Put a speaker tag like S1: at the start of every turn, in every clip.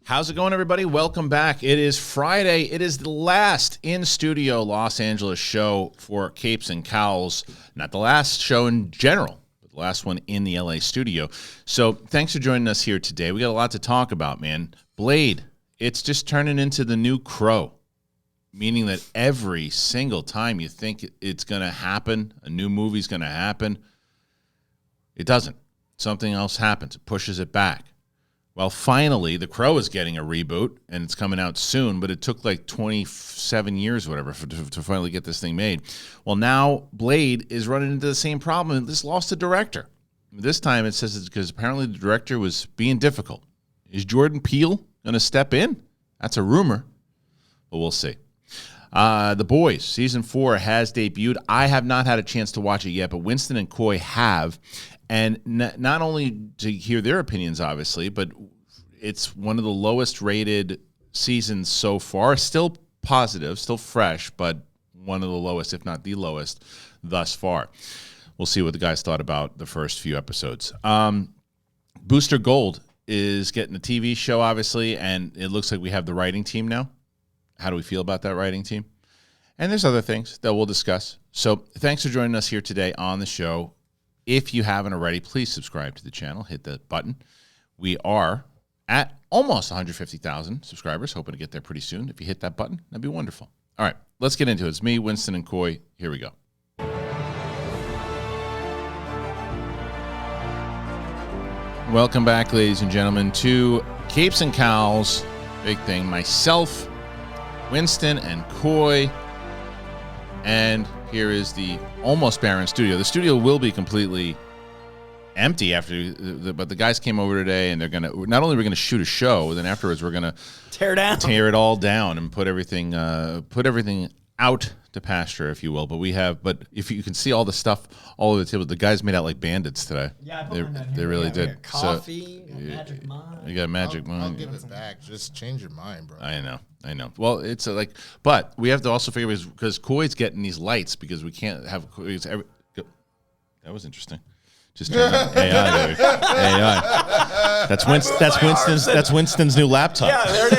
S1: How's it going, everybody? Welcome back. It is Friday. It is the last in-studio Los Angeles show for Capes and Cowls. Not the last show in general, but the last one in the LA studio. So thanks for joining us here today. We got a lot to talk about, man. Blade, it's just turning into the new Crow, meaning that every single time you think it's going to happen, a new movie's going to happen, it doesn't. Something else happens. It pushes it back. Well, finally, The Crow is getting a reboot, and it's coming out soon, but it took like 27 years or whatever to finally get this thing made. Well, now Blade is running into the same problem. This lost a director. This time it says it's because apparently the director was being difficult. Is Jordan Peele going to step in? That's a rumor, but we'll see. The Boys, Season 4 has debuted. I have not had a chance to watch it yet, but Winston and Coy have. And not only to hear their opinions, obviously, but it's one of the lowest rated seasons so far. Still positive, still fresh, but one of the lowest, if not the lowest, thus far. We'll see what the guys thought about the first few episodes. Booster Gold is getting a TV show, obviously, and it looks like we have the writing team now. How do we feel about that writing team? And there's other things that we'll discuss. So thanks for joining us here today on the show. If you haven't already, please subscribe to the channel. Hit the button. We are at almost 150,000 subscribers. Hoping to get there pretty soon. If you hit that button, that'd be wonderful. All right, let's get into it. It's me, Winston, and Coy. Here we go. Welcome back, ladies and gentlemen, to Capes and Cowls. Big thing. Myself, Winston, and Coy. And here is the almost barren studio. The studio will be completely empty after, but the guys came over today, and they're gonna. Not only we're gonna shoot a show, then afterwards we're gonna tear it all down, and put everything out to pasture, if you will. But if you can see all the stuff all over the table, the guys made out like bandits today. Yeah, they really did.
S2: Coffee, magic mind.
S1: You got a magic mind.
S3: I'll give it back. Just change your mind, bro.
S1: I know. Well, it's but we have to also figure because Coy's getting these lights because we can't have. That was interesting. Just turn on AI there. AI. That's Winston's new laptop.
S2: Yeah, there it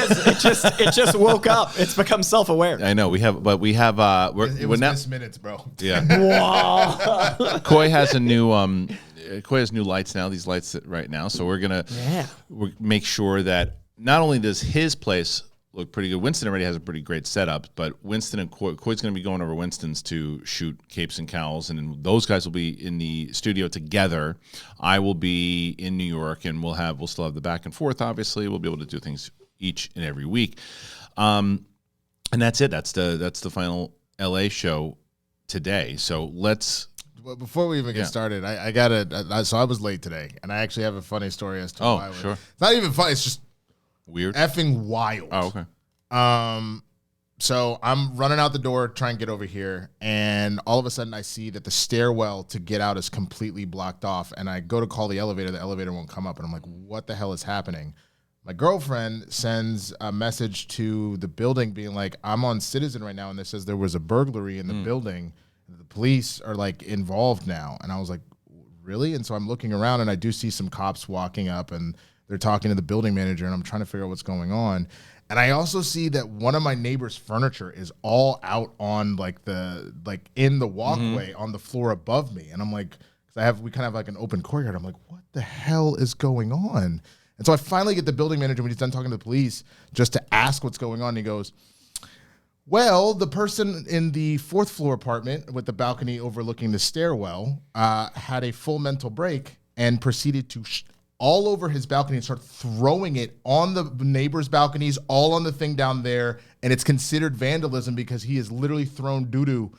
S2: is. It just woke up. It's become self-aware.
S1: I know. We have
S3: It was now, minutes, bro.
S1: Yeah.
S2: Wow.
S1: Coy has new lights now. These lights right now. So we're gonna make sure that not only does his place look pretty good. Winston already has a pretty great setup, but Winston and Coy's going to be going over Winston's to shoot Capes and Cowls, and then those guys will be in the studio together. I will be in New York, and we'll still have the back and forth. Obviously, we'll be able to do things each and every week, and that's it. That's the final LA show today. So let's.
S3: Well, before we even get started, I got so I was late today, and I actually have a funny story as to why.
S1: Oh, sure.
S3: It's not even funny. It's just
S1: weird,
S3: effing wild.
S1: Oh, okay.
S3: So I'm running out the door, trying to get over here, and all of a sudden I see that the stairwell to get out is completely blocked off, and I go to call the elevator won't come up, and I'm like, what the hell is happening? My girlfriend sends a message to the building being like, I'm on Citizen right now, and it says there was a burglary in the building. The police are like involved now. And I was like, really? And so I'm looking around, and I do see some cops walking up, and they're talking to the building manager, and I'm trying to figure out what's going on. And I also see that one of my neighbor's furniture is all out on in the walkway on the floor above me. And I'm like, we kind of have like an open courtyard. I'm like, what the hell is going on? And so I finally get the building manager when he's done talking to the police just to ask what's going on. And he goes, well, the person in the 4th floor apartment with the balcony overlooking the stairwell had a full mental break and proceeded to all over his balcony and start throwing it on the neighbors' balconies, all on the thing down there, and it's considered vandalism because he has literally thrown doo-doo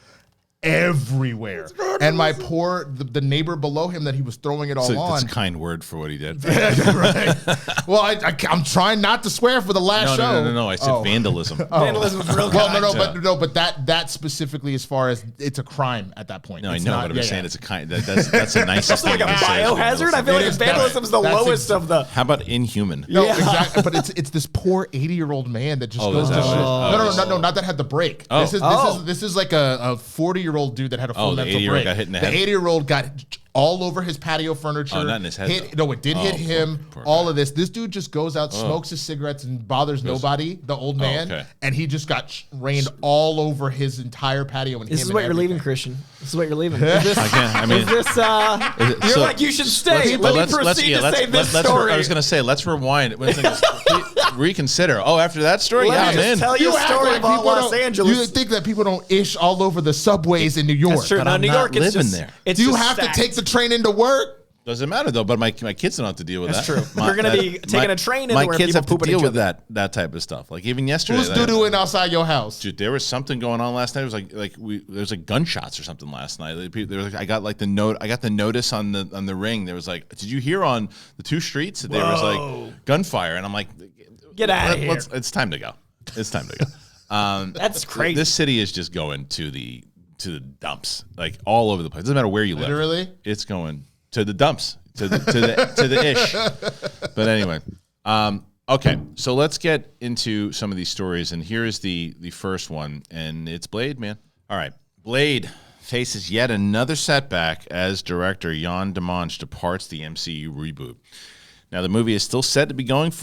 S3: everywhere. And my the neighbor below him that he was throwing it all on.
S1: That's a kind word for what he did.
S3: Right. Well, I'm trying not to swear for the last show.
S1: No. I said vandalism.
S2: Vandalism is real.
S3: Well, but that specifically, as far as it's a crime at that point.
S1: No, I know, but I'm saying it's a kind. That's a nice.
S2: It's like a biohazard. I feel like vandalism is the lowest of the.
S1: How about inhuman?
S3: No, exactly. But it's this poor 80-year-old man that just goes to shit. No, not that had the break. This is like a 40-year-old dude that had a full mental break.
S1: Got hit in the head.
S3: The 80-year-old got all over his patio furniture.
S1: Oh, not in his head.
S3: No, it did hit him.
S1: Poor
S3: all of this. This dude just goes out, smokes his cigarettes, and bothers nobody. The old man, and he just got rained all over his entire patio. And
S2: this is what you're leaving, Christian. This is what you're leaving.
S1: Is this?
S2: You're like, you should stay. Let me proceed to say this story.
S1: I was going to say, let's rewind. Reconsider. Oh, after that story,
S2: I'm in. Tell you a story about Los Angeles.
S3: You think that people don't ish all over the subways in New York?
S2: That's true.
S1: But
S2: now,
S1: I'm
S2: New York,
S1: not
S2: it's
S1: living
S2: just,
S1: there.
S2: It's
S3: Do you
S2: just
S3: have
S2: stacked.
S3: to take the train into work?
S1: Doesn't matter though. But my kids don't have to deal with
S2: That's
S1: that.
S2: true. You're going to be taking a train into
S1: my
S2: where
S1: kids
S2: people
S1: have to
S2: poop
S1: deal
S2: each
S1: with
S2: other.
S1: that type of stuff. Like even yesterday,
S3: Who's doo-dooing outside your house?
S1: Dude, there was something going on last night. It was there was like gunshots or something last night. I got like the note. I got the notice on the ring. There was like, did you hear on the 2 streets that there was like gunfire? And I'm like,
S2: get out of here.
S1: It's time to go. It's time to go.
S2: That's crazy.
S1: This city is just going to the dumps, like all over the place. Doesn't matter where you live.
S3: Literally,
S1: it's going to the dumps, to the ish. But anyway, okay. So let's get into some of these stories, and here's the first one, and it's Blade, man. All right, Blade faces yet another setback as director Jan Dimanche departs the MCU reboot. Now, the movie is still set to be going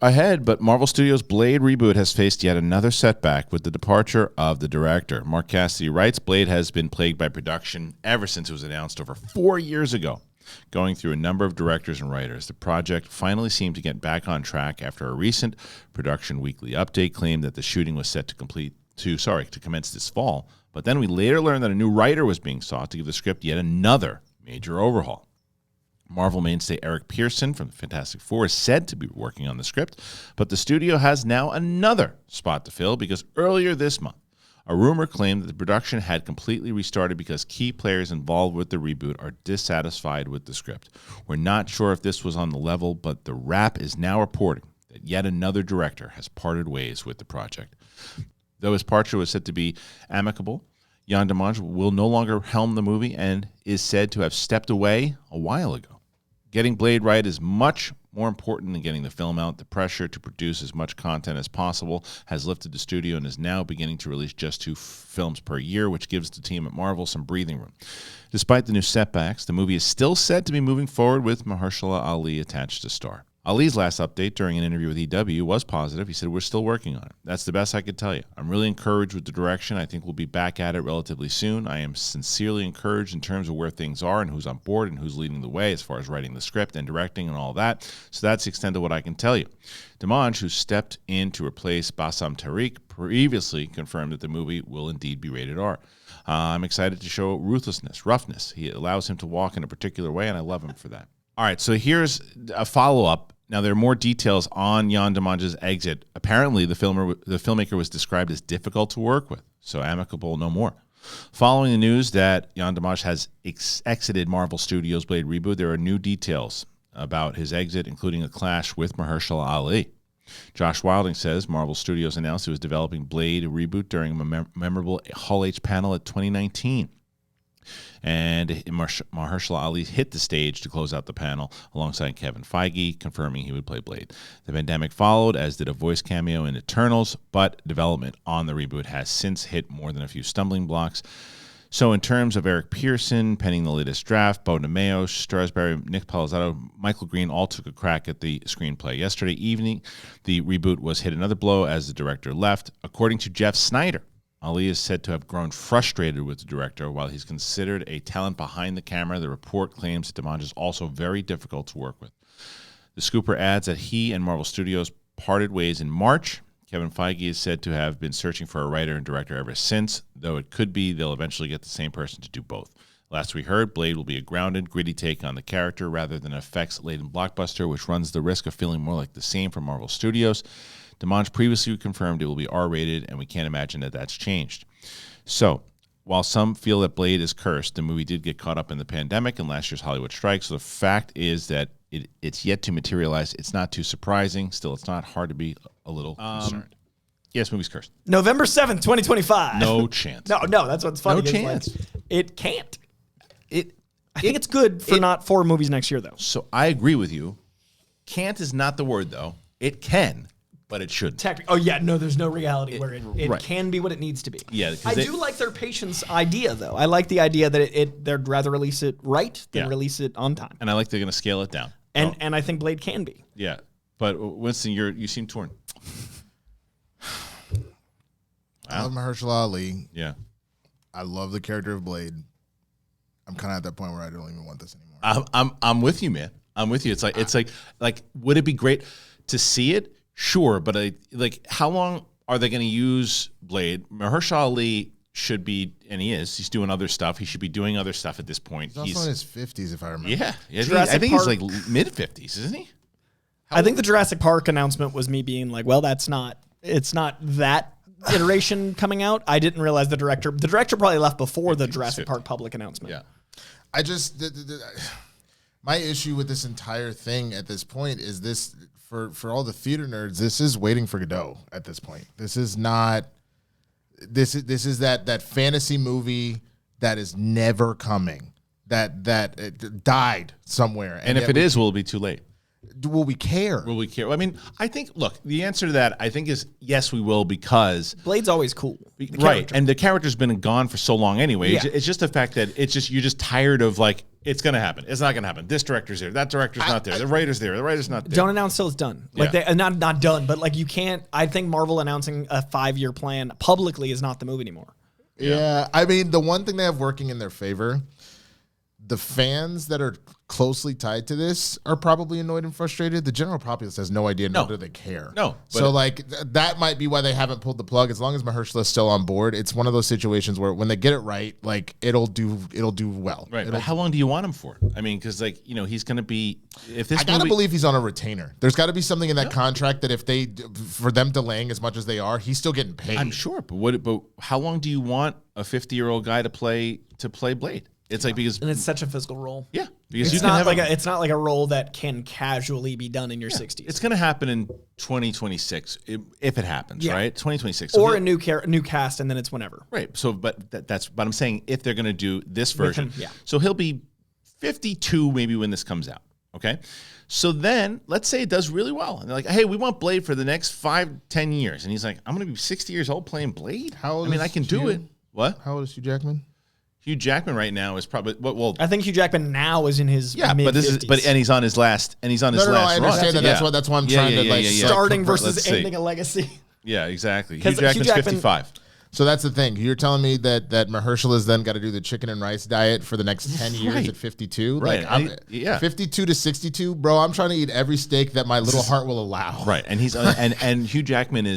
S1: ahead, but Marvel Studios' Blade reboot has faced yet another setback with the departure of the director. Mark Cassidy writes, Blade has been plagued by production ever since it was announced over 4 years ago. Going through a number of directors and writers, the project finally seemed to get back on track after a recent Production Weekly update claimed that the shooting was set to commence this fall. But then we later learned that a new writer was being sought to give the script yet another major overhaul. Marvel mainstay Eric Pearson from the Fantastic Four is said to be working on the script, but the studio has now another spot to fill because earlier this month, a rumor claimed that the production had completely restarted because key players involved with the reboot are dissatisfied with the script. We're not sure if this was on the level, but The Wrap is now reporting that yet another director has parted ways with the project. Though his departure was said to be amicable, Jan Dimanche will no longer helm the movie and is said to have stepped away a while ago. Getting Blade right is much more important than getting the film out. The pressure to produce as much content as possible has lifted the studio and is now beginning to release just 2 films per year, which gives the team at Marvel some breathing room. Despite the new setbacks, the movie is still set to be moving forward with Mahershala Ali attached to star. Ali's last update during an interview with EW was positive. He said, we're still working on it. That's the best I could tell you. I'm really encouraged with the direction. I think we'll be back at it relatively soon. I am sincerely encouraged in terms of where things are and who's on board and who's leading the way as far as writing the script and directing and all that. So that's the extent of what I can tell you. Dimanche, who stepped in to replace Bassam Tariq, previously confirmed that the movie will indeed be rated R. I'm excited to show ruthlessness, roughness. He allows him to walk in a particular way, and I love him for that. All right, so here's a follow-up. Now, there are more details on Jan Dimanche's exit. Apparently, the filmmaker was described as difficult to work with, so amicable no more. Following the news that Jan Dimanche has exited Marvel Studios' Blade reboot, there are new details about his exit, including a clash with Mahershala Ali. Josh Wilding says Marvel Studios announced it was developing Blade reboot during a memorable Hall H panel at 2019. And Mahershala Ali hit the stage to close out the panel alongside Kevin Feige, confirming he would play Blade. The pandemic followed, as did a voice cameo in Eternals, but development on the reboot has since hit more than a few stumbling blocks. So in terms of Eric Pearson penning the latest draft, Bo DeMeo, Strasberg, Nick Palazzolo, Michael Green all took a crack at the screenplay. Yesterday evening, the reboot was hit another blow as the director left. According to Jeff Snyder, Ali is said to have grown frustrated with the director. While he's considered a talent behind the camera, the report claims that Dimanche is also very difficult to work with. The scooper adds that he and Marvel Studios parted ways in March. Kevin Feige is said to have been searching for a writer and director ever since, though it could be they'll eventually get the same person to do both. Last we heard, Blade will be a grounded, gritty take on the character rather than an effects-laden blockbuster, which runs the risk of feeling more like the same from Marvel Studios. Dimanche previously confirmed it will be R-rated, and we can't imagine that that's changed. So, while some feel that Blade is cursed, the movie did get caught up in the pandemic and last year's Hollywood strike, so the fact is that it's yet to materialize. It's not too surprising. Still, it's not hard to be a little concerned. Yes, movie's cursed.
S2: November 7th, 2025.
S1: No chance.
S2: No, that's what's funny.
S1: No chance.
S2: It can't. I think it's good for not 4 movies next year, though.
S1: So I agree with you. Can't is not the word, though. It can. but it shouldn't.
S2: Oh yeah, no, there's no reality where it can be what it needs to be.
S1: Yeah,
S2: I do like their patience idea though. I like the idea that they'd rather release it right than release it on time.
S1: And I like they're going to scale it down.
S2: And I think Blade can be.
S1: Yeah, but Winston, you seem torn.
S3: I love Mahershala Ali.
S1: Yeah.
S3: I love the character of Blade. I'm kind of at that point where I don't even want this anymore.
S1: I'm with you, man. I'm with you. It's like would it be great to see it? Sure, but like how long are they going to use Blade? Mahershala Ali should be, and he's doing other stuff. He should be doing other stuff at this point.
S3: He's also in his 50s, if I remember.
S1: Yeah. I think he's like mid-50s, isn't he?
S2: I think the Jurassic Park announcement was me being like, well, it's not that iteration coming out. I didn't realize the director probably left before the Jurassic Park public announcement.
S1: Yeah.
S3: I just my issue with this entire thing at this point is this for all the theater nerds, this is waiting for Godot at this point. This is not this is that fantasy movie that is never coming. That it died somewhere.
S1: And if it is, will it be too late?
S3: Will we care?
S1: Will we care? I mean, I think, look, the answer to that, I think, is yes, we will, because
S2: Blade's always cool.
S1: Right. And the character's been gone for so long anyway.
S2: Yeah.
S1: It's just the fact that you're just tired of, like, it's going to happen. It's not going to happen. This director's there. That director's not there. The writer's there. The writer's not there.
S2: Don't announce till it's done. Like, not done, but, like, you can't. I think Marvel announcing a 5-year plan publicly is not the move anymore.
S3: Yeah. I mean, the one thing they have working in their favor, the fans that are closely tied to this are probably annoyed and frustrated. The general populace has no idea, nor do they care.
S1: No.
S3: So, like, that might be why they haven't pulled the plug. As long as Mahershala's still on board, it's one of those situations where when they get it right, like, it'll do well.
S1: Right. But how long do you want him for? I mean, because, like, he's going to be, if this
S3: I got to believe he's on a retainer. There's got to be something in that contract that if for them delaying as much as they are, he's still getting paid.
S1: I'm sure. But how long do you want a 50-year-old guy to play Blade? It's like, because,
S2: and it's such a physical role.
S1: Yeah, because
S2: it's not like a role that can casually be done in your 60s.
S1: It's going to happen in 2026 if it happens, right? 2026,
S2: or a new cast, and then it's whenever.
S1: Right. So, but I'm saying if they're going to do this version, so he'll be 52 maybe when this comes out. Okay. So then let's say it does really well, and they're like, "Hey, we want Blade for the next 5-10 years," and he's like, "I'm going to be 60 years old playing Blade.
S3: How old?
S1: I can do it." What?
S3: How old is Hugh Jackman?
S1: Hugh Jackman right now is probably
S2: I think Hugh Jackman now is in his mid-50s.
S1: And he's on his last
S3: No, I understand that. That's why I'm trying to
S2: starting versus ending a legacy.
S1: Yeah, exactly. Hugh Jackman's 55.
S3: So that's the thing. You're telling me that Mahershala's then got to do the chicken and rice diet for the next 10 years at 52?
S1: Right.
S3: Like, 52 to 62, bro. I'm trying to eat every steak that my little heart will allow.
S1: Right. And he's and Hugh Jackman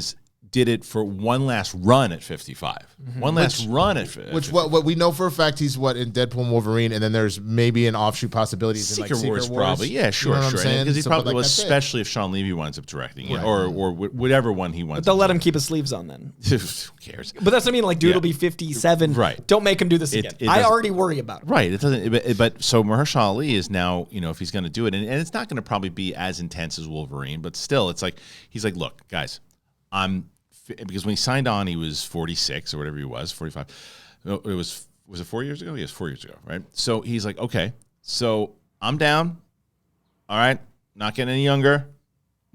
S1: did it for one last run at 55. Mm-hmm. One last run at 55.
S3: Which what we know for a fact he's in Deadpool and Wolverine, and then there's maybe an offshoot possibilities in Secret Wars.
S1: Probably. Yeah, sure, Because he probably will, especially if Sean Levy winds up directing it, or whatever one he wants.
S2: But they'll let him keep his sleeves on then.
S1: Who cares?
S2: But that's what I mean. Like, dude will be 57.
S1: Right.
S2: Don't make him do this again. I already worry about it.
S1: Right. It doesn't. But so Mahershala Ali is now, if he's going to do it, and it's not going to probably be as intense as Wolverine, but still, it's like he's like, look, guys, because when he signed on, he was 46 or whatever he was, 45. No, was it 4 years ago? Yes, 4 years ago, right? So he's like, okay, so I'm down. All right, not getting any younger.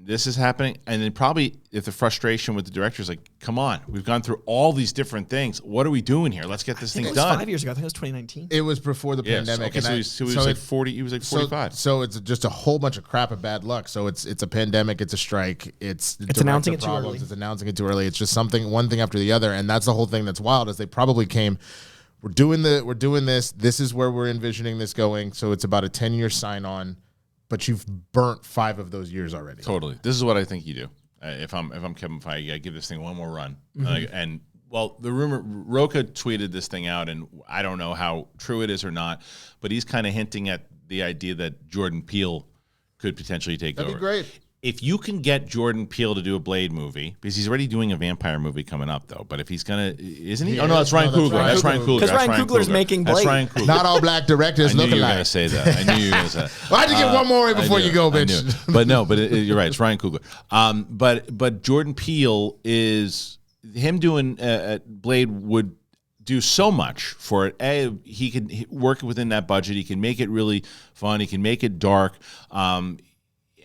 S1: This is happening. And then probably if the frustration with the director is like, come on, we've gone through all these different things. What are we doing here? Let's get this thing done.
S2: 5 years ago. I think it was 2019.
S3: It was before the pandemic.
S1: Okay, so he was like 40. He was like 45.
S3: So it's just a whole bunch of crap of bad luck. So it's a pandemic. It's a strike. It's
S2: announcing it too early.
S3: It's announcing it too early. It's just one thing after the other. And that's the whole thing that's wild is they probably came, we're doing this. This is where we're envisioning this going. So it's about a 10-year sign on. But you've burnt 5 of those years already.
S1: Totally. This is what I think you do. If I'm Kevin Feige, I give this thing one more run. Mm-hmm. The rumor, Rocha tweeted this thing out, and I don't know how true it is or not, but he's kind of hinting at the idea that Jordan Peele could potentially take over.
S3: That'd be great.
S1: If you can get Jordan Peele to do a Blade movie, because he's already doing a vampire movie coming up, though. But if he's gonna, isn't he? Oh no, that's Ryan Coogler. That's Ryan Coogler.
S2: Because Ryan Coogler's making Blade.
S1: That's Ryan Coogler.
S3: Not all black directors look alike.
S1: I knew you were gonna say that. I knew you were gonna say that.
S3: Well, I had to get one more in before you go, bitch.
S1: But no, you're right. It's Ryan Coogler. But Jordan Peele is him doing Blade would do so much for it. He can work within that budget. He can make it really fun. He can make it dark.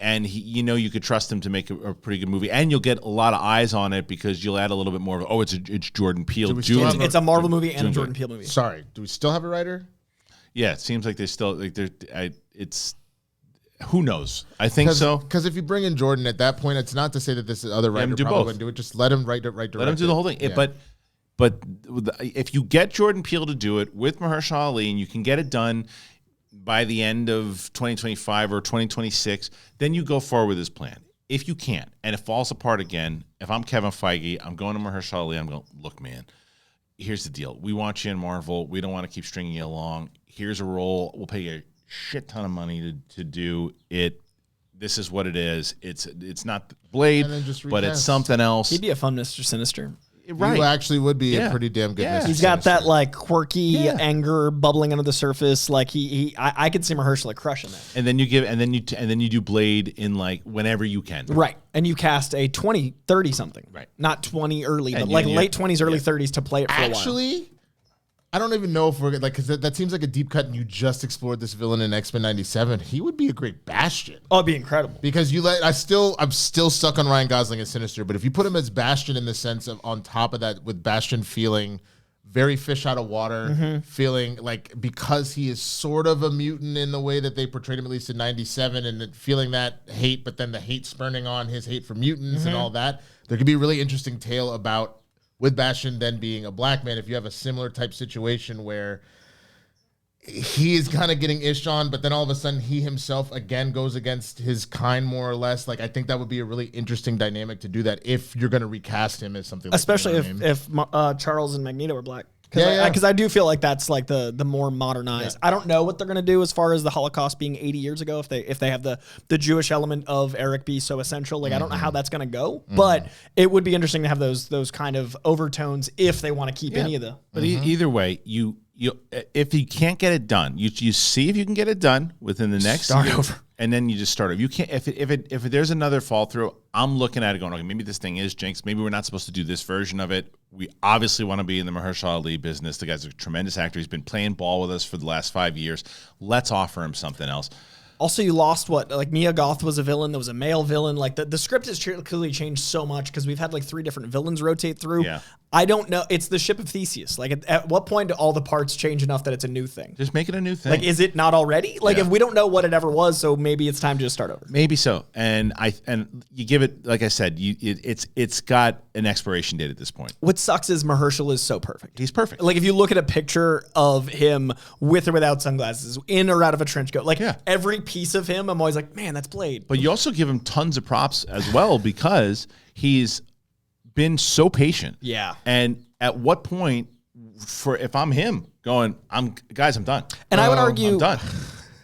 S1: and you could trust him to make a pretty good movie, and you'll get a lot of eyes on it because you'll add a little bit more of it's Jordan Peele.
S2: It's a Marvel movie and a Jordan Peele movie.
S3: Sorry, do we still have a writer?
S1: Yeah, it seems like they still it's. Who knows? I think so.
S3: Because if you bring in Jordan at that point, it's not to say that this other writer probably wouldn't do it. Just let him write direction.
S1: Let him do the whole thing. Yeah. But if you get Jordan Peele to do it with Mahershala Ali and you can get it done by the end of 2025 or 2026, then you go forward with his plan. If you can't, and it falls apart again, if I'm Kevin Feige, I'm going to Mahershala Ali, I'm going, look, man, here's the deal. We want you in Marvel. We don't want to keep stringing you along. Here's a role. We'll pay you shit ton of money to do it. This is what it is. It's not Blade, but it's something else.
S2: He'd be a fun Mr. Sinister.
S1: Right.
S3: You actually would be a pretty damn good Mr.
S2: He's got that like quirky anger bubbling under the surface. Like I could see Mahershala crushing that.
S1: And then you do Blade in like whenever you can.
S2: Right. And you cast a 20, 30 something.
S1: Right.
S2: Not 20 early, but like late 20s, early 30s to play it for a while.
S3: Actually, I don't even know if we're like, because that seems like a deep cut and you just explored this villain in X-Men 97. He would be a great Bastion.
S2: Oh, it'd be incredible.
S3: Because I'm still stuck on Ryan Gosling as Sinister, but if you put him as Bastion in the sense of on top of that, with Bastion feeling very fish out of water, feeling like because he is sort of a mutant in the way that they portrayed him, at least in 97, and feeling that hate, but then the hate spurning on his hate for mutants and all that, there could be a really interesting tale about with Bastion then being a black man, if you have a similar type situation where he is kind of getting ished on, but then all of a sudden he himself again goes against his kind more or less. Like I think that would be a really interesting dynamic to do that if you're going to recast him as something like
S2: especially if Charles and Magneto are black.
S3: Yeah.
S2: Because I do feel like that's like the more modernized. I don't know what they're gonna do as far as the Holocaust being 80 years ago. If they have the Jewish element of Eric be so essential, like I don't know how that's gonna go. But it would be interesting to have those kind of overtones if they want to keep any of the.
S1: But either way, you if you can't get it done, you see if you can get it done within the next
S2: Start
S1: year,
S2: over.
S1: and then you just start over. You can't if there's another fall through. I'm looking at it going, okay, maybe this thing is jinxed. Maybe we're not supposed to do this version of it. We obviously want to be in the Mahershala Ali business. The guy's a tremendous actor. He's been playing ball with us for the last 5 years. Let's offer him something else.
S2: Also, you lost like Mia Goth was a villain. There was a male villain. Like the script has clearly changed so much because we've had like 3 different villains rotate through.
S1: Yeah.
S2: I don't know. It's the ship of Theseus. Like at what point do all the parts change enough that it's a new thing?
S1: Just make it a new thing.
S2: Like, is it not already? Like, if we don't know what it ever was, so maybe it's time to just start over.
S1: Maybe so. And you give it, like I said, it's got an expiration date at this point.
S2: What sucks is Mahershala is so perfect.
S1: He's perfect.
S2: Like, if you look at a picture of him with or without sunglasses, in or out of a trench coat, like every piece of him, I'm always like, man, that's Blade.
S1: But you also give him tons of props as well because he's been so patient.
S2: Yeah.
S1: And at what point, if I'm him, going, I'm done.
S2: And I would argue,
S1: I'm done.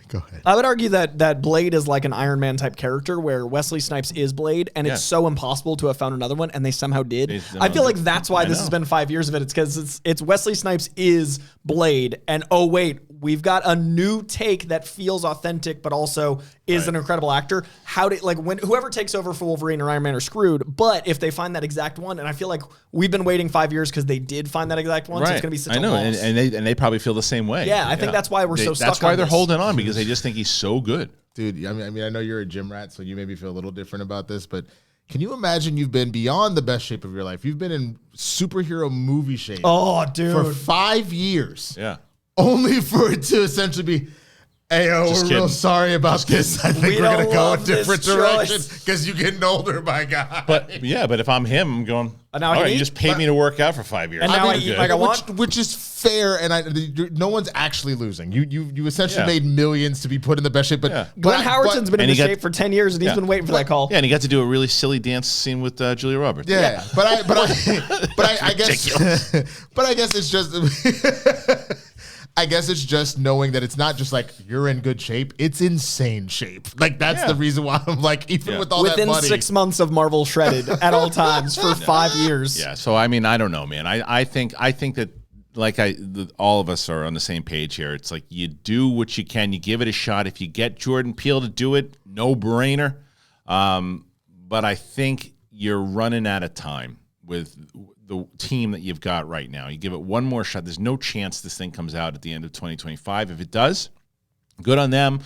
S3: Go ahead.
S2: I would argue that Blade is like an Iron Man type character where Wesley Snipes is Blade, and it's so impossible to have found another one, and they somehow did. I feel like that's why this has been 5 years of it. It's because it's Wesley Snipes is Blade, and oh wait, we've got a new take that feels authentic, but also is an incredible actor. When whoever takes over for Wolverine or Iron Man are screwed, but if they find that exact one, and I feel like we've been waiting 5 years because they did find that exact one, so it's gonna be such a loss.
S1: And they probably feel the same way.
S2: Yeah, I think that's why we're so stuck.
S1: That's why
S2: on
S1: they're
S2: this.
S1: holding on because they just think he's so good.
S3: Dude, I mean, I know you're a gym rat, so you maybe feel a little different about this, but can you imagine you've been beyond the best shape of your life? You've been in superhero movie shape for 5 years.
S1: Yeah.
S3: Only for it to essentially be, hey, we're real sorry about this. I think we're going to go a different direction because you're getting older, my God.
S1: But if I'm him, I'm going, all right, you just paid me to work out for 5 years.
S2: And now I eat like I want.
S3: Which is fair, and no one's actually losing. You essentially made millions to be put in the best shape. But
S2: Glenn Howerton's been in the shape for 10 years, and he's been waiting for that call.
S1: Yeah, and he got to do a really silly dance scene with Julia Roberts.
S3: Yeah. But I guess it's just... I guess it's just knowing that it's not just like you're in good shape; it's insane shape. Like that's the reason why I'm like, even with all that money,
S2: within 6 months of Marvel shredded at all times for 5 years.
S1: Yeah. So I mean, I don't know, man. I think that all of us are on the same page here. It's like you do what you can, you give it a shot. If you get Jordan Peele to do it, no brainer. But I think you're running out of time with the team that you've got right now. You give it one more shot. There's no chance this thing comes out at the end of 2025. If it does, good on them.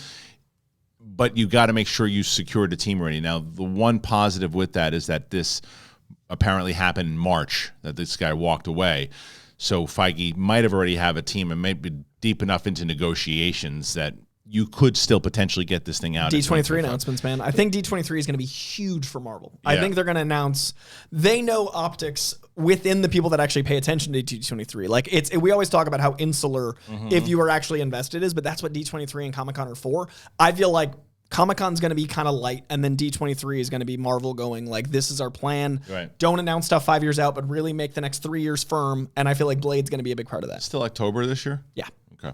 S1: but you got to make sure you secured a team already. Now, the one positive with that is that this apparently happened in March, that this guy walked away. So Feige might have already have a team and might be deep enough into negotiations that you could still potentially get this thing out.
S2: D23 announcements, man. I think D23 is going to be huge for Marvel. Yeah. I think they're going to announce. They know optics within the people that actually pay attention to D23. Like we always talk about how insular, if you are actually invested, is, but that's what D23 and Comic-Con are for. I feel like Comic-Con's going to be kind of light, and then D23 is going to be Marvel going, like, this is our plan.
S1: Right.
S2: Don't announce stuff 5 years out, but really make the next 3 years firm, and I feel like Blade's going to be a big part of that.
S1: Still October this year?
S2: Yeah.
S1: Okay.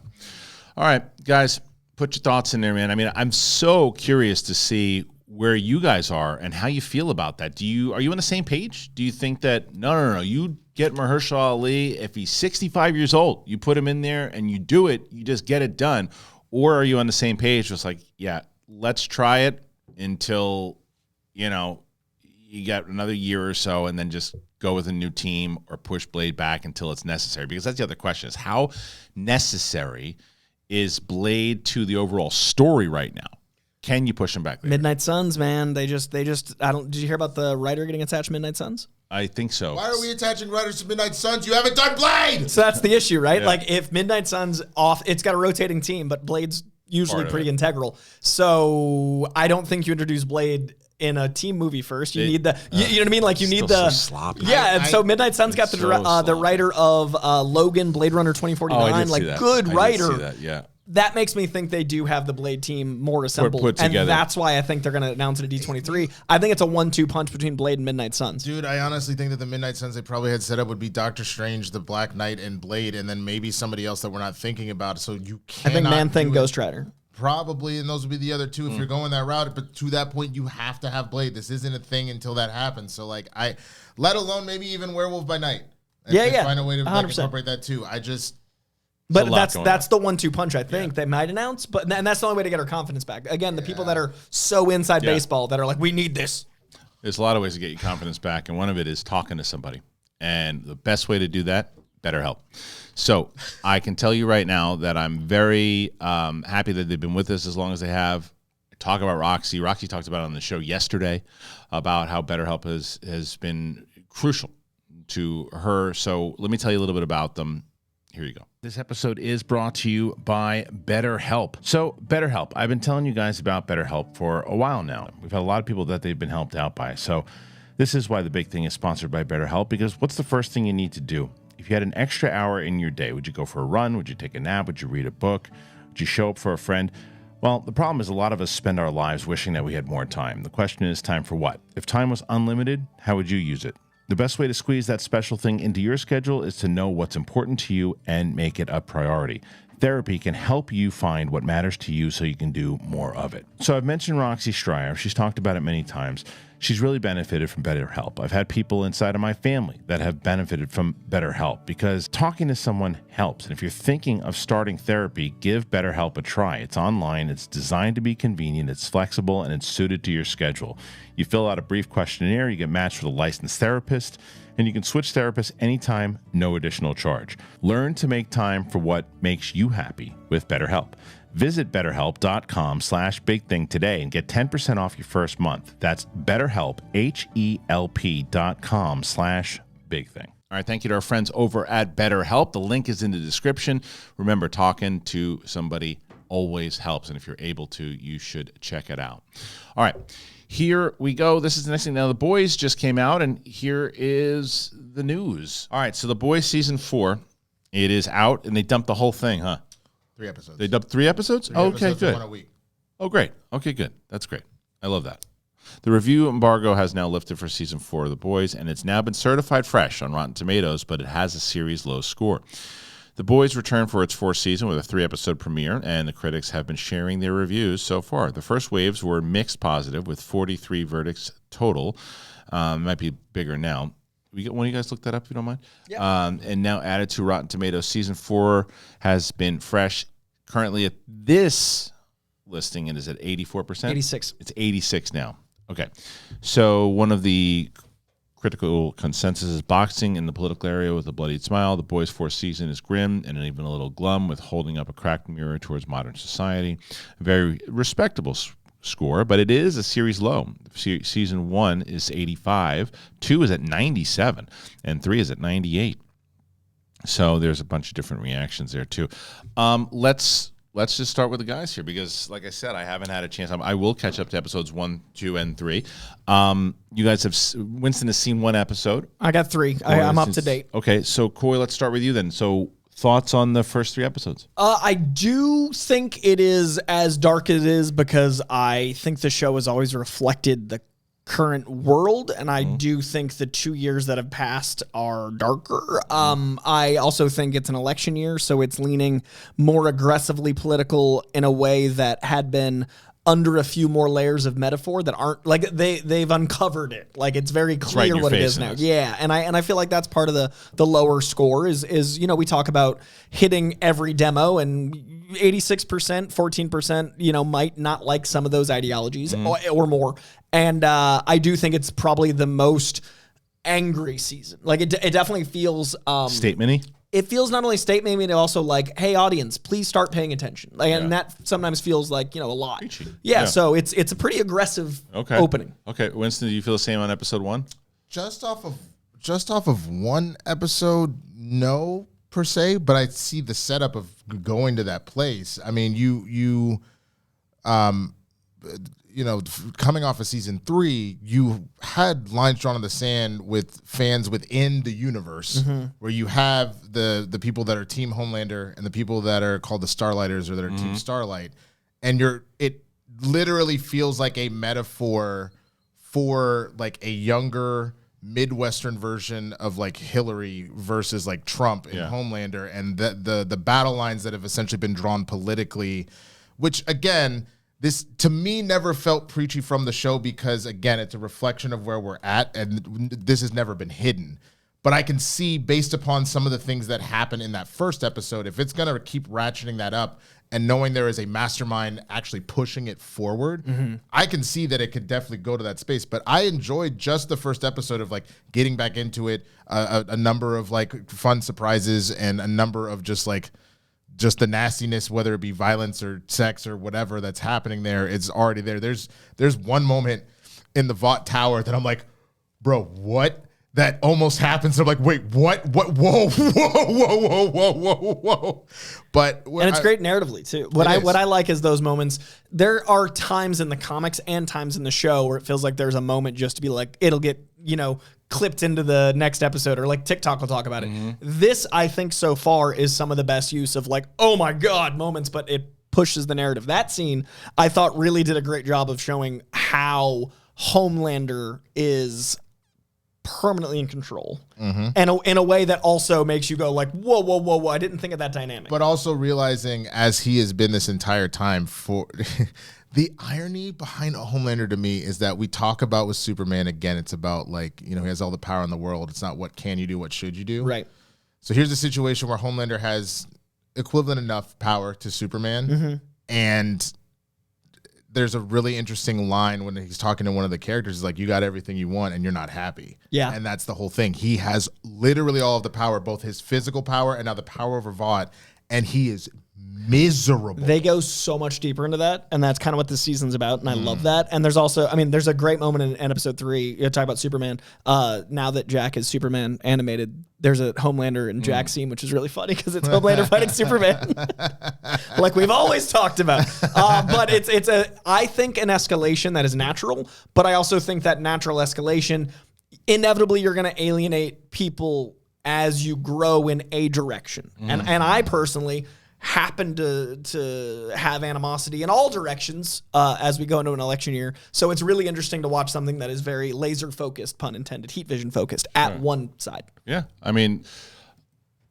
S1: All right, guys, put your thoughts in there, man. I mean, I'm so curious to see where you guys are and how you feel about that. Are you on the same page? Do you think that, no, you get Mahershala Ali, if he's 65 years old, you put him in there and you do it, you just get it done? Or are you on the same page, just like, yeah, let's try it until, you got another year or so and then just go with a new team or push Blade back until it's necessary? Because that's the other question, is how necessary is Blade to the overall story right now? Can you push him back there?
S2: Midnight Suns, man. Did you hear about the writer getting attached to Midnight Suns?
S1: I think so.
S3: Why are we attaching writers to Midnight Suns? You haven't done Blade!
S2: So that's the issue, right? Yeah. Like, if Midnight Suns off, it's got a rotating team, but Blade's usually pretty integral. So I don't think you introduce Blade in a team movie first. You need the, you know what I mean? Like, you need the,
S1: so sloppy.
S2: Yeah. And so Midnight Suns got the writer of Logan, Blade Runner 2049, like, good writer.
S1: That, yeah.
S2: That makes me think they do have the Blade team more assembled.
S1: Put together.
S2: And that's why I think they're going to announce it at D23. I think it's a 1-2 punch between Blade and Midnight Suns.
S3: Dude, I honestly think that the Midnight Suns they probably had set up would be Doctor Strange, the Black Knight, and Blade, and then maybe somebody else that we're not thinking about. So you can't.
S2: I think Man-Thing, Ghost Rider.
S3: Probably, and those would be the other two if you're going that route. But to that point, you have to have Blade. This isn't a thing until that happens. So, like, let alone maybe even Werewolf by Night.
S2: Yeah.
S3: Find a way to incorporate that too.
S2: But that's the 1-2 punch I think they might announce. And that's the only way to get our confidence back. Again, the people that are so inside baseball that are like, we need this.
S1: There's a lot of ways to get your confidence back, and one of it is talking to somebody. And the best way to do that, BetterHelp. So I can tell you right now that I'm very happy that they've been with us as long as they have. Talk about Roxy. Roxy talked about it on the show yesterday about how BetterHelp has been crucial to her. So let me tell you a little bit about them. Here you go. This episode is brought to you by BetterHelp. So BetterHelp, I've been telling you guys about BetterHelp for a while now. We've had a lot of people that they've been helped out by. So this is why the big thing is sponsored by BetterHelp, because what's the first thing you need to do? If you had an extra hour in your day, would you go for a run? Would you take a nap? Would you read a book? Would you show up for a friend? Well, the problem is a lot of us spend our lives wishing that we had more time. The question is, time for what? If time was unlimited, how would you use it? The best way to squeeze that special thing into your schedule is to know what's important to you and make it a priority. Therapy can help you find what matters to you so you can do more of it. So I've mentioned Roxy Stryer. She's talked about it many times. She's really benefited from BetterHelp. I've had people inside of my family that have benefited from BetterHelp because talking to someone helps. And if you're thinking of starting therapy, give BetterHelp a try. It's online, it's designed to be convenient, it's flexible, and it's suited to your schedule. You fill out a brief questionnaire, you get matched with a licensed therapist, and you can switch therapists anytime, no additional charge. Learn to make time for what makes you happy with BetterHelp. Visit BetterHelp.com/bigthing today and get 10% off your first month. That's BetterHelp, HELP.com/bigthing. All right, thank you to our friends over at BetterHelp. The link is in the description. Remember, talking to somebody always helps, and if you're able to, you should check it out. All right, here we go. This is the next thing. Now, The Boys just came out, and here is the news. All right, so The Boys Season 4, it is out, and they dumped the whole thing, huh?
S3: 3 episodes.
S1: They dumped 3 episodes? Okay, good.
S3: 1 a week.
S1: Oh, great. Okay, good. That's great. I love that. The review embargo has now lifted for Season 4 of The Boys, and it's now been certified fresh on Rotten Tomatoes, but it has a series low score. The Boys returned for its 4th season with a 3-episode premiere, and the critics have been sharing their reviews so far. The first waves were mixed positive, with 43 verdicts total. Might be bigger now. One of you guys look that up if you don't mind?
S2: Yeah.
S1: And now added to Rotten Tomatoes. Season 4 has been fresh. Currently at this listing, it is at 84%.
S2: 86.
S1: It's 86 now. Okay. So one of the critical consensus is boxing in the political area with a bloodied smile. The Boys' 4th season is grim and even a little glum, with holding up a cracked mirror towards modern society. A very respectable score, but it is a series low. Season 1 is 85, 2 is at 97, and 3 is at 98. So there's a bunch of different reactions there too. Let's just start with the guys here because, like I said, I haven't had a chance. I will catch up to episodes 1, 2, and 3. You guys have Winston has seen 1 episode.
S2: I got 3. I'm up to date.
S1: Okay, so Coy, let's start with you then. So thoughts on the first 3 episodes?
S2: I do think it is as dark as it is because I think the show has always reflected the current world, and I do think the 2 years that have passed are darker. I also think it's an election year, so it's leaning more aggressively political in a way that had been under a few more layers of metaphor that aren't like they've uncovered it. Like it's very clear what it is now. Yeah, and I feel like that's part of the lower score is we talk about hitting every demo and 86%, 14%, might not like some of those ideologies or more. And I do think it's probably the most angry season. Like it definitely feels
S1: statement-y.
S2: It feels not only statement, but also like, hey, audience, please start paying attention. Like, and that sometimes feels like, a lot.
S1: Preachy.
S2: Yeah, so it's a pretty aggressive opening.
S1: Okay, Winston, do you feel the same on episode 1?
S3: Just off of 1 episode, no per se, but I see the setup of going to that place. I mean, coming off of season 3, you had lines drawn in the sand with fans within the universe, where you have the people that are Team Homelander and the people that are called the Starlighters or that are Team Starlight, and it literally feels like a metaphor for like a younger Midwestern version of like Hillary versus like Trump in Homelander, and the battle lines that have essentially been drawn politically, which again, this, to me, never felt preachy from the show because, again, it's a reflection of where we're at, and this has never been hidden. But I can see, based upon some of the things that happen in that first episode, if it's going to keep ratcheting that up and knowing there is a mastermind actually pushing it forward, I can see that it could definitely go to that space. But I enjoyed just the first episode of, like, getting back into it, a number of, like, fun surprises and a number of just the nastiness, whether it be violence or sex or whatever that's happening there, it's already there. There's one moment in the Vought Tower that I'm like, bro, what? That almost happens. I'm like, wait, what? Whoa. But
S2: and it's great narratively too. What I like is those moments. There are times in the comics and times in the show where it feels like there's a moment just to be like, it'll get, clipped into the next episode, or like TikTok will talk about it. This, I think so far, is some of the best use of like, oh my God moments, but it pushes the narrative. That scene, I thought, really did a great job of showing how Homelander is permanently in control, and in a way that also makes you go like, whoa, I didn't think of that dynamic.
S3: But also realizing, as he has been this entire time, for the irony behind Homelander to me is that we talk about with Superman, again, it's about like, he has all the power in the world. It's not what can you do, what should you do.
S2: Right.
S3: So here's a situation where Homelander has equivalent enough power to Superman, and there's a really interesting line when he's talking to one of the characters. He's like, you got everything you want and you're not happy.
S2: Yeah.
S3: And that's the whole thing. He has literally all of the power, both his physical power and now the power over Vought, and he is miserable.
S2: They go so much deeper into that, and that's kind of what this season's about, and I love that. And there's also, there's a great moment in episode 3, you talk about Superman, now that Jack is Superman animated, there's a Homelander and Jack scene, which is really funny because it's Homelander fighting Superman, like we've always talked about. But it's I think an escalation that is natural, but I also think that natural escalation, inevitably you're going to alienate people as you grow in a direction. And I personally happen to have animosity in all directions as we go into an election year. So it's really interesting to watch something that is very laser focused, pun intended, heat vision focused at one side.
S1: Yeah.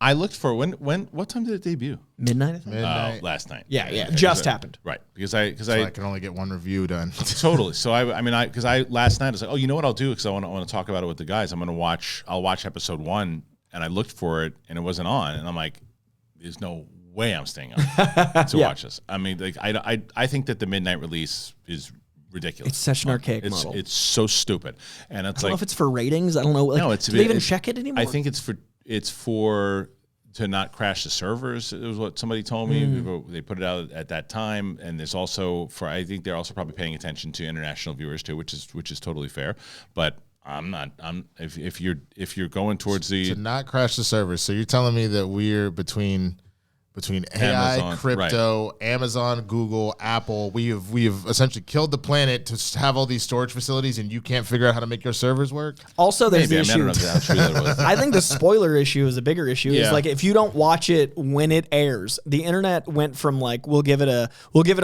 S1: I looked for what time did it debut?
S2: Midnight, I think.
S3: Midnight.
S1: Last night.
S2: Yeah. Just happened.
S1: Right. Because
S3: I can only get one review done.
S1: Totally. So because last night I was like, oh, you know what I'll do? Because I want to talk about it with the guys. I'll watch episode 1, and I looked for it and it wasn't on. And I'm like, there's no way I'm staying up to watch this. I think that the midnight release is ridiculous.
S2: It's such an archaic model.
S1: It's so stupid, and it's
S2: I don't know if it's for ratings. I don't know.
S1: No,
S2: do they even check it anymore?
S1: I think it's for to not crash the servers. It was what somebody told me. They put it out at that time, and there's also I think they're also probably paying attention to international viewers too, which is totally fair. But if you're going towards
S3: to not crash the servers. So you're telling me that we're between AI,
S1: Amazon,
S3: crypto, right. Amazon, Google, Apple, we have essentially killed the planet to have all these storage facilities, and you can't figure out how to make your servers work.
S2: Also, there's the issue.
S1: I don't know how true that was.
S2: I think the spoiler issue is a bigger issue. Is like if you don't watch it when it airs, the internet went from like we'll give it a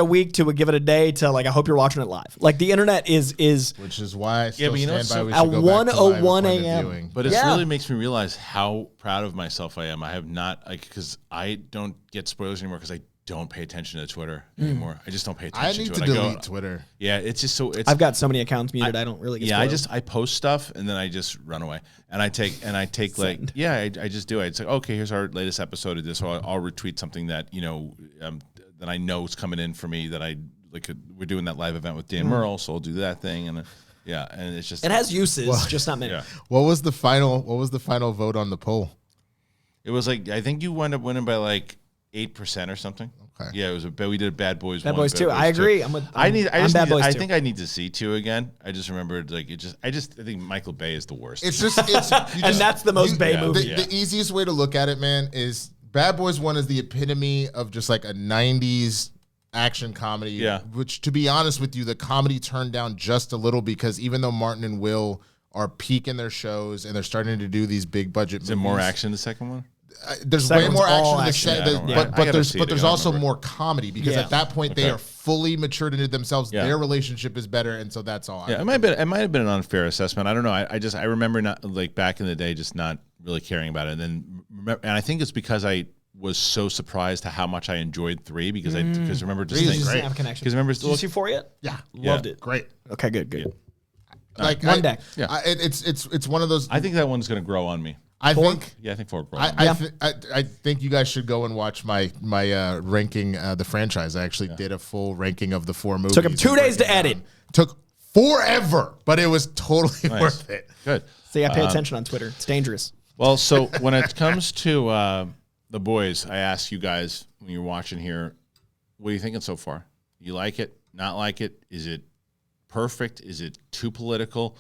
S2: week to we'll give it a day to like I hope you're watching it live. Like the internet is
S3: which is why I still stand by we
S2: at
S3: should go back to
S2: 1:01 a.m.
S1: But it really makes me realize how proud of myself I am. I have not because I don't get spoilers anymore because I don't pay attention to Twitter anymore. I just don't pay attention to it.
S3: I need to delete Twitter.
S1: Yeah, it's just so.
S2: I've got so many accounts muted. I don't really get spoiled.
S1: I post stuff and then I just run away. And I take like I just do it. It's like okay, here's our latest episode of this. So I'll retweet something that that I know is coming in for me that I like. We're doing that live event with Dan Merle, so I'll do that thing and. And it's just
S2: it has uses, just not many. Yeah.
S3: What was the final vote on the poll?
S1: It was like I think you wound up winning by like 8% or something. Okay. Yeah, it was we did Bad Boys 1.
S2: Bad Boys 2. I agree.
S1: I think I need to see 2 again. I just remembered I think Michael Bay is the worst.
S2: And that's the most Bay movie.
S3: The easiest way to look at it, man, is Bad Boys 1 is the epitome of just like a 90s action comedy. Yeah. Which, to be honest with you, the comedy turned down just a little because even though Martin and Will are peaking their shows and they're starting to do these big budget movies.
S1: Is there more action in the second one?
S3: There's way more action in the second, but there's also more comedy because at that point they are fully matured into themselves. Their relationship is better, and so that's all.
S1: It might have been an unfair assessment. I don't know. I remember not like back in the day just not really caring about it, and I think it's because I was so surprised to how much I enjoyed 3 because remember just
S2: great. Have a connection.
S1: Because remember,
S2: did you see 4 yet?
S3: Yeah,
S2: loved it.
S3: Great.
S2: Okay, good.
S1: Yeah.
S3: Like
S2: one day.
S3: Yeah, it's one of those.
S1: I think that one's going to grow on me.
S3: I think
S1: 4.
S3: I think you guys should go and watch my ranking the franchise. I actually did a full ranking of the 4 movies.
S2: Took him 2 days to edit.
S3: Took forever, but it was totally worth it.
S1: Good.
S2: See, I pay attention on Twitter. It's dangerous.
S1: Well, so when it comes to The Boys, I ask you guys when you're watching here, what are you thinking so far? You like it? Not like it? Is it perfect? Is it too political?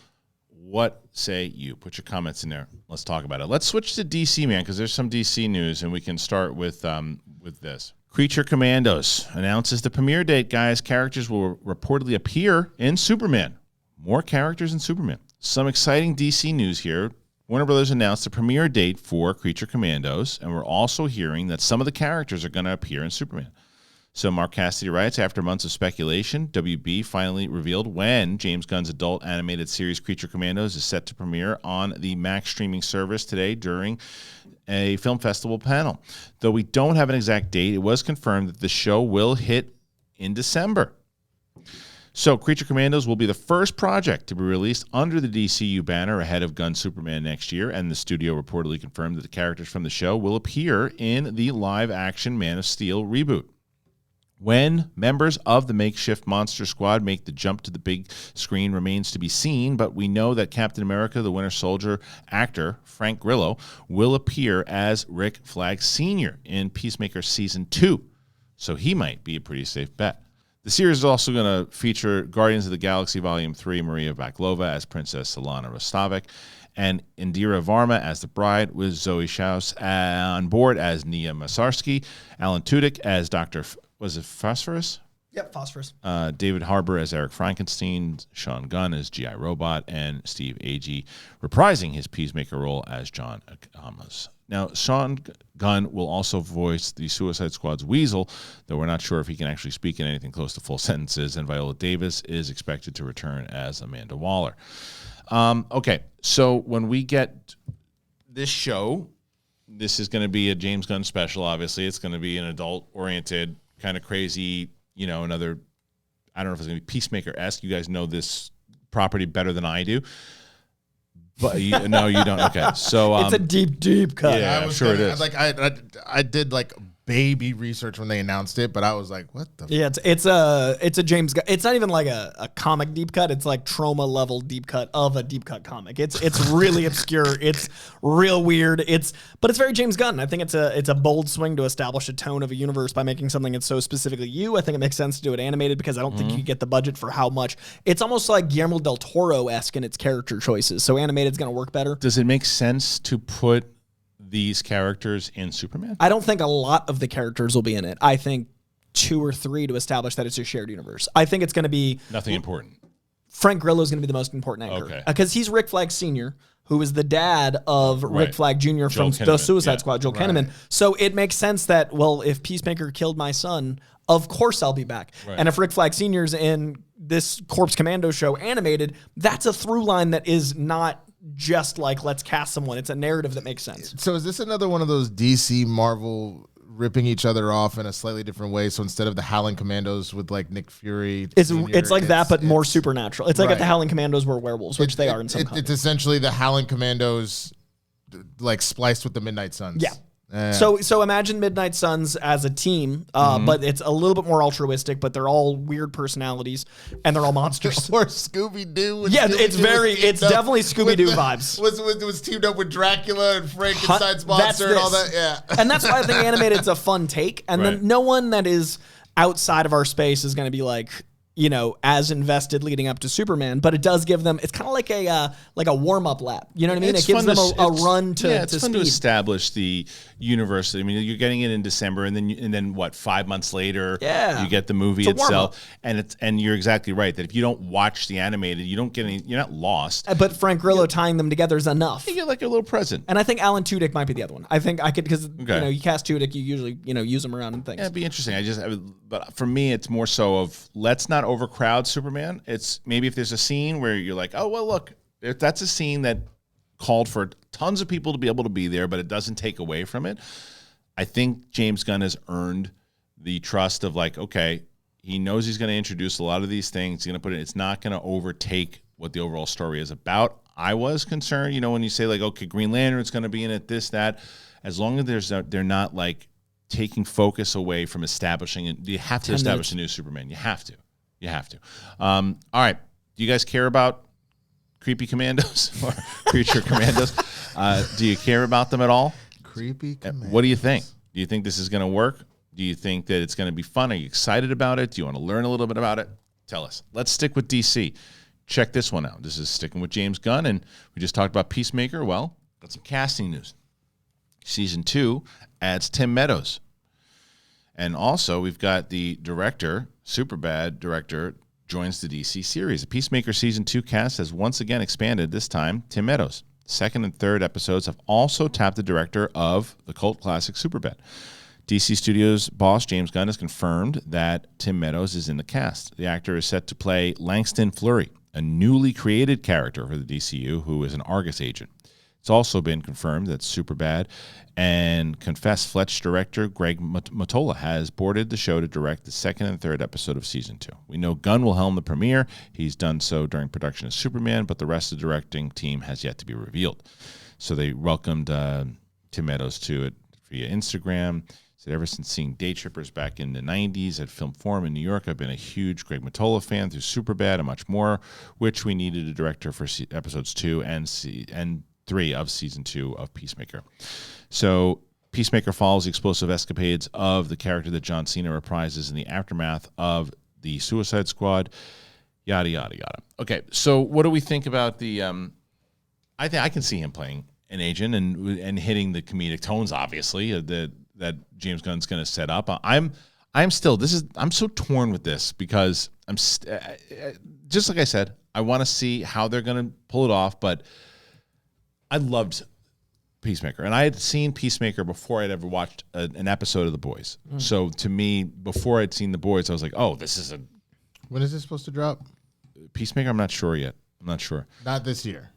S1: What say you? Put your comments in there. Let's talk about it. Let's switch to DC, man, because there's some DC news, and we can start with this. Creature Commandos announces the premiere date, guys. Characters will reportedly appear in Superman. More characters in Superman. Some exciting DC news here. Warner Brothers announced the premiere date for Creature Commandos, and we're also hearing that some of the characters are going to appear in Superman. So Mark Cassidy writes, after months of speculation, WB finally revealed when James Gunn's adult animated series Creature Commandos is set to premiere on the Max streaming service today during a film festival panel. Though we don't have an exact date, it was confirmed that the show will hit in December. So Creature Commandos will be the first project to be released under the DCU banner ahead of Gunn's Superman next year, and the studio reportedly confirmed that the characters from the show will appear in the live-action Man of Steel reboot. When members of the makeshift Monster Squad make the jump to the big screen remains to be seen, but we know that Captain America, the Winter Soldier actor, Frank Grillo, will appear as Rick Flag Sr. in Peacemaker Season 2, so he might be a pretty safe bet. The series is also going to feature Guardians of the Galaxy Volume 3, Maria Baklova as Princess Solana Rostovich, and Indira Varma as the bride, with Zoe Schaus on board as Nia Masarsky, Alan Tudyk as Dr. Was it Phosphorus?
S2: Yep, Phosphorus.
S1: David Harbour as Eric Frankenstein, Sean Gunn as G.I. Robot, and Steve Agee reprising his Peacemaker role as John Amos. Now, Sean Gunn will also voice the Suicide Squad's Weasel, though we're not sure if he can actually speak in anything close to full sentences, and Viola Davis is expected to return as Amanda Waller. Okay, so when we get this show, this is going to be a James Gunn special, obviously. It's going to be an adult-oriented, kind of crazy, another, I don't know if it's going to be Peacemaker-esque. You guys know this property better than I do. But no, you don't. Okay, so
S2: it's a deep cut.
S1: Yeah, I'm sure it is.
S3: Like I did like baby research when they announced it, but I was like, what the?
S2: Yeah, it's a James Gunn. It's not even like a comic deep cut. It's like trauma level deep cut of a deep cut comic. It's really obscure. It's real weird. But it's very James Gunn. I think it's a bold swing to establish a tone of a universe by making something that's so specifically you. I think it makes sense to do it animated because I don't think you get the budget for how much. It's almost like Guillermo del Toro-esque in its character choices. So animated's going to work better.
S1: Does it make sense to put these characters in Superman?
S2: I don't think a lot of the characters will be in it. I think 2 or 3 to establish that it's a shared universe. I think it's going to be...
S1: Nothing important.
S2: Frank Grillo is going to be the most important anchor.
S1: Okay.
S2: Because he's Rick Flag Sr., who is the dad of Rick Flag Jr. from the Suicide Squad, Joel Kinnaman. So it makes sense that, well, if Peacemaker killed my son, of course I'll be back. Right. And if Rick Flag Sr.'s in this Corpse Commando show animated, that's a through line that is not just like, let's cast someone. It's a narrative that makes sense.
S3: So is this another one of those DC Marvel ripping each other off in a slightly different way? So instead of the Howling Commandos with like Nick Fury,
S2: it's like that, but more supernatural. It's like if the Howling Commandos were werewolves, which they are in some comics.
S3: It's essentially the Howling Commandos like spliced with the Midnight Suns.
S2: Yeah. So imagine Midnight Suns as a team, but it's a little bit more altruistic, but they're all weird personalities and they're all monsters.
S3: Or Scooby-Doo.
S2: Yeah, it's definitely Scooby-Doo vibes.
S3: Was teamed up with Dracula and Frankenstein's monster and all that. Yeah.
S2: And that's why I think animated's a fun take. And then no one that is outside of our space is going to be like, you know, as invested leading up to Superman, but it does give them, it's kind of like a warm-up lap. You know what I mean? It gives them a run to
S1: it's fun to establish the universe. I mean, you're getting it in December, and then what, 5 months later, you get the movie itself. And you're exactly right that if you don't watch the animated, you don't get any, you're not lost.
S2: But Frank Grillo tying them together is enough.
S1: You get like a little present.
S2: And I think Alan Tudyk might be the other one. I think I could, because you know, you cast Tudyk, you usually, you know, use him around and things.
S1: Yeah, it'd be interesting. But for me, it's more so of, let's not overcrowd Superman. It's maybe if there's a scene where you're like, oh, well, look, if that's a scene that called for tons of people to be able to be there, but it doesn't take away from it. I think James Gunn has earned the trust of like, okay, he knows he's going to introduce a lot of these things. He's going to put it, it's not going to overtake what the overall story is about. I was concerned, you know, when you say like, okay, Green Lantern's going to be in it, this, that, as long as they're not like taking focus away from establishing it. You have to establish a new Superman. You have to. All right. Do you guys care about creepy commandos or creature commandos? Do you care about them at all?
S3: Creepy commandos.
S1: What do you think? Do you think this is going to work? Do you think that it's going to be fun? Are you excited about it? Do you want to learn a little bit about it? Tell us. Let's stick with DC. Check this one out. This is sticking with James Gunn, and we just talked about Peacemaker. Well, got some casting news. Season 2 adds Tim Meadows. And also, we've got the director, Superbad director, joins the DC series. The Peacemaker Season 2 cast has once again expanded, this time Tim Meadows. Second and third episodes have also tapped the director of the cult classic Superbad. DC Studios boss James Gunn has confirmed that Tim Meadows is in the cast. The actor is set to play Langston Fleury, a newly created character for the DCU who is an Argus agent. It's also been confirmed that Superbad and Confess Fletch director Greg Mottola has boarded the show to direct the second and third episode of Season 2. We know Gunn will helm the premiere. He's done so during production of Superman, but the rest of the directing team has yet to be revealed. So they welcomed Tim Meadows to it via Instagram. Said, ever since seeing Day Trippers back in the 90s at Film Forum in New York, I've been a huge Greg Mottola fan through Superbad and much more, which we needed a director for episodes 2 and 3 of Season 2 of Peacemaker. So Peacemaker follows the explosive escapades of the character that John Cena reprises in the aftermath of the Suicide Squad, yada, yada, yada. Okay, so what do we think about the I think I can see him playing an agent and hitting the comedic tones, obviously, that James Gunn's going to set up. I'm so torn with this because just like I said, I want to see how they're going to pull it off, but I loved Peacemaker, and I had seen Peacemaker before I'd ever watched an episode of The Boys. So to me, before I'd seen The Boys, I was like, oh, this is a...
S3: When is this supposed to drop?
S1: Peacemaker? I'm not sure yet.
S3: Not this year.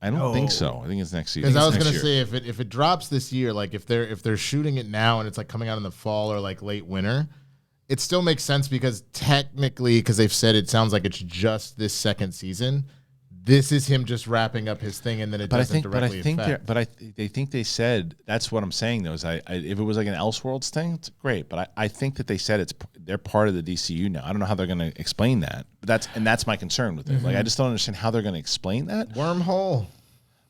S1: I don't think so. I think it's next season.
S3: Because I was going to say, if it drops this year, like if they're shooting it now and it's like coming out in the fall or like late winter, it still makes sense because technically, because they've said it sounds like it's just this second season, this is him just wrapping up his thing, and then it doesn't directly affect.
S1: They think they said, that's what I'm saying though, is if it was like an Elseworlds thing, it's great. But I think that they said they're part of the DCU now. I don't know how they're going to explain that. But that's my concern with it. Like, I just don't understand how they're going to explain that.
S3: Wormhole.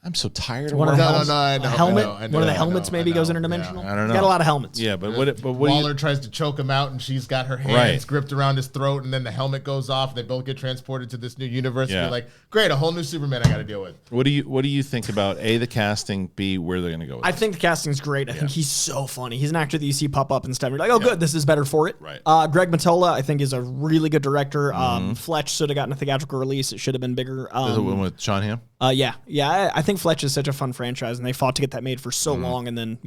S1: I'm so tired of
S2: one of
S1: wormholes.
S2: I know. One of the helmets maybe goes interdimensional.
S1: Yeah. I don't know.
S2: Got a lot of helmets.
S1: Yeah, but
S3: Waller tries to choke him out, and she's got her hands gripped around his throat, and then the helmet goes off, and they both get transported to this new universe. And you're like, great, a whole new Superman I got to deal with.
S1: What do you think about A, the casting, B, where they're going to go with
S2: I think the casting's great. I think he's so funny. He's an actor that you see pop up and stuff. You're like, oh, good, this is better for it.
S1: Right.
S2: Greg Mottola, I think, is a really good director. Fletch should have gotten a theatrical release. It should have been bigger.
S1: Is it one with Sean Hamm?
S2: Yeah. I think Fletch is such a fun franchise, and they fought to get that made for so long, and then,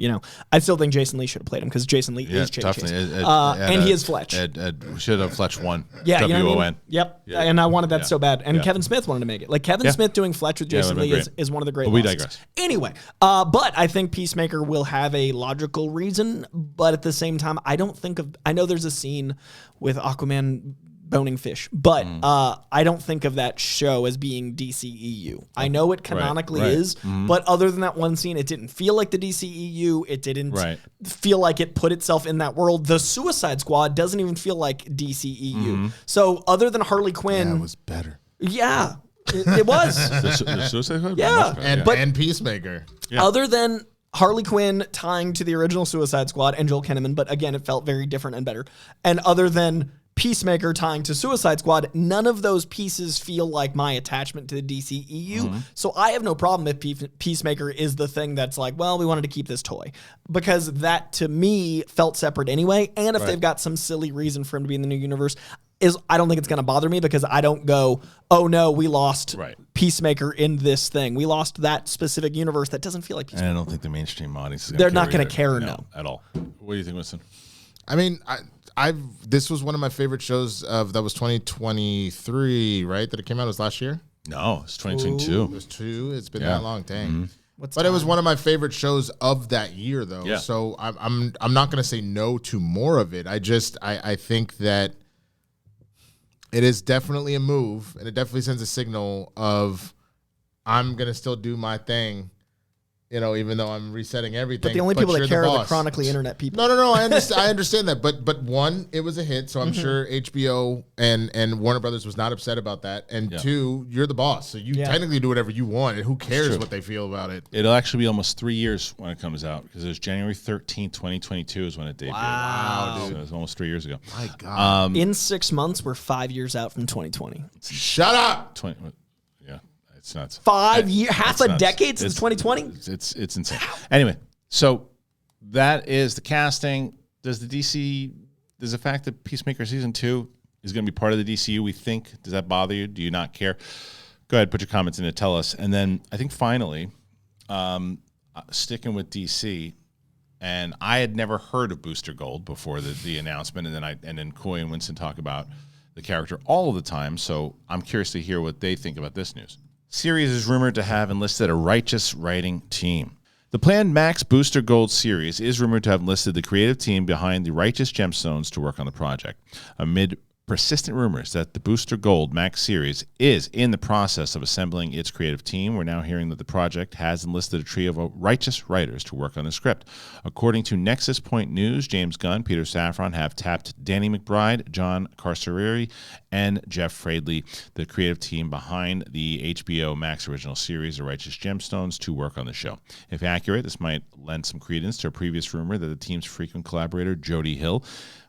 S2: I still think Jason Lee should have played him, because Jason Lee is Chevy Chase. And he is Fletch.
S1: We should have Fletch won.
S2: Yeah,
S1: W-O-N.
S2: you know what I mean? Yep. Yeah. And I wanted that so bad. And Kevin Smith wanted to make it. Like, Kevin Smith doing Fletch with Jason Lee is one of the great
S1: we digress.
S2: Anyway, but I think Peacemaker will have a logical reason, but at the same time, I know there's a scene with Aquaman boning fish, but I don't think of that show as being DCEU. I know it canonically is, but other than that one scene, it didn't feel like the DCEU. It didn't feel like it put itself in that world. The Suicide Squad doesn't even feel like DCEU. So other than Harley Quinn,
S3: it was better.
S2: Yeah, it was.
S1: the Suicide Squad?
S2: Yeah.
S3: And Peacemaker.
S2: Yeah. Other than Harley Quinn tying to the original Suicide Squad and Joel Kinnaman, but again, it felt very different and better. And other than Peacemaker tying to Suicide Squad, none of those pieces feel like my attachment to the DCEU. So I have no problem if Peacemaker is the thing that's like, well, we wanted to keep this toy, because that to me felt separate anyway. And if they've got some silly reason for him to be in the new universe, I don't think it's going to bother me, because I don't go, oh no, we lost Peacemaker in this thing. We lost that specific universe that doesn't feel like Peacemaker.
S1: And I don't think the mainstream audience is
S2: they're not going to care
S1: at all. What do you think, Winston?
S3: I mean, this was one of my favorite shows that was 2023, right? That it came out, it was last year?
S1: No, it's 2022.
S3: It was two. It's been that long, dang. But it was one of my favorite shows of that year, though. Yeah. So I'm not going to say no to more of it. I think that it is definitely a move, and it definitely sends a signal of I'm going to still do my thing, even though I'm resetting everything.
S2: But the only people that care are the chronically internet people.
S3: No. I understand that. But one, it was a hit, so I'm sure HBO and Warner Brothers was not upset about that. And two, you're the boss, so you technically do whatever you want, and who cares what they feel about it?
S1: It'll actually be almost 3 years when it comes out, because it was January 13th, 2022 is when it debuted.
S2: Wow,
S1: dude. So it was almost 3 years ago.
S3: My God.
S2: In 6 months, we're 5 years out from 2020.
S3: Shut up!
S1: It's nuts.
S2: 5 years, half a decade since 2020.
S1: It's insane. Anyway, so that is the casting. Does the fact that Peacemaker season 2 is going to be part of the DCU, we think, does that bother you? Do you not care? Go ahead, put your comments in to tell us. And then I think finally, sticking with DC, and I had never heard of Booster Gold before the announcement, and then Coy and Winston talk about the character all of the time. So I'm curious to hear what they think about this news. Series is rumored to have enlisted a righteous writing team. The planned Max Booster Gold series is rumored to have enlisted the creative team behind the Righteous Gemstones to work on the project. Amid persistent rumors that the Booster Gold Max series is in the process of assembling its creative team, we're now hearing that the project has enlisted a trio of righteous writers to work on the script. According to Nexus Point News, James Gunn, Peter Safran have tapped Danny McBride, John Carcereri, and Jeff Fradley, the creative team behind the HBO Max original series, The Righteous Gemstones, to work on the show. If accurate, this might lend some credence to a previous rumor that the team's frequent collaborator, Jody Hill,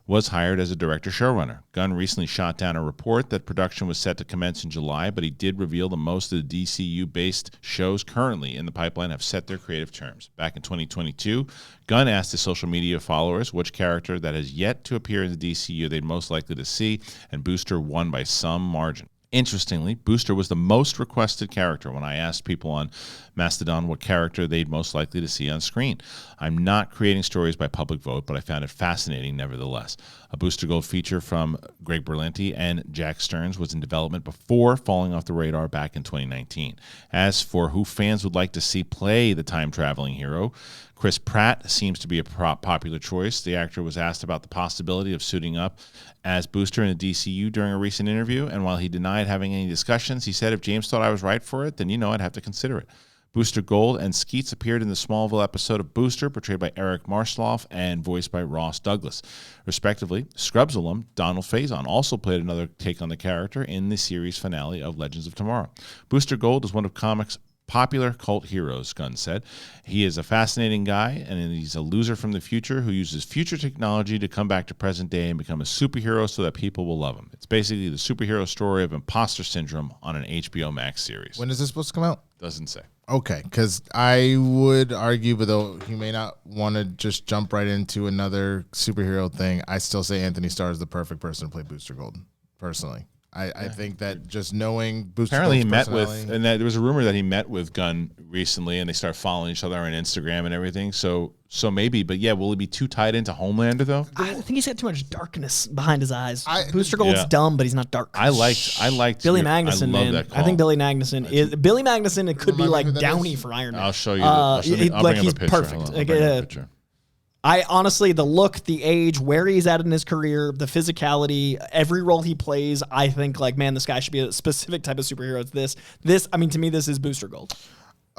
S1: was hired as a director-showrunner. Gunn recently shot down a report that production was set to commence in July, but he did reveal that most of the DCU-based shows currently in the pipeline have set their creative terms. Back in 2022, Gunn asked his social media followers which character that has yet to appear in the DCU they'd most likely to see, and Booster won by some margin. Interestingly, Booster was the most requested character when I asked people on Mastodon what character they'd most likely to see on screen. I'm not creating stories by public vote, but I found it fascinating nevertheless. A Booster Gold feature from Greg Berlanti and Jack Stearns was in development before falling off the radar back in 2019. As for who fans would like to see play the time-traveling hero, Chris Pratt seems to be a popular choice. The actor was asked about the possibility of suiting up as Booster in the DCU during a recent interview, and while he denied having any discussions, he said, if James thought I was right for it, then I'd have to consider it. Booster Gold and Skeets appeared in the Smallville episode of Booster, portrayed by Eric Marsloff and voiced by Ross Douglas. Respectively, Scrubs alum Donald Faison also played another take on the character in the series finale of Legends of Tomorrow. Booster Gold is one of comics' popular cult heroes, Gunn said. He is a fascinating guy, and he's a loser from the future who uses future technology to come back to present day and become a superhero so that people will love him. It's basically the superhero story of imposter syndrome on an HBO Max series.
S3: When is this supposed to come out?
S1: Doesn't say.
S3: Okay, because I would argue, but though he may not want to just jump right into another superhero thing, I still say Anthony Starr is the perfect person to play Booster Gold, personally. I think that just knowing Booster
S1: apparently
S3: Gold's
S1: he met with, and there was a rumor that he met with Gunn recently, and they started following each other on Instagram and everything. So maybe, but yeah, will he be too tied into Homelander though?
S2: I think he's got too much darkness behind his eyes. Booster Gold's dumb, but he's not dark.
S1: I liked
S2: Billy Magnuson, man. I think Billy Magnuson is Billy Magnuson. It could be like Downey for Iron Man.
S1: I'll show you. I'll bring up
S2: he's
S1: a picture.
S2: perfect.
S1: I'll bring up a picture.
S2: I honestly, the look, the age, where he's at in his career, the physicality, every role he plays, I think like, man, this guy should be a specific type of superhero. It's this. I mean, to me, this is Booster Gold.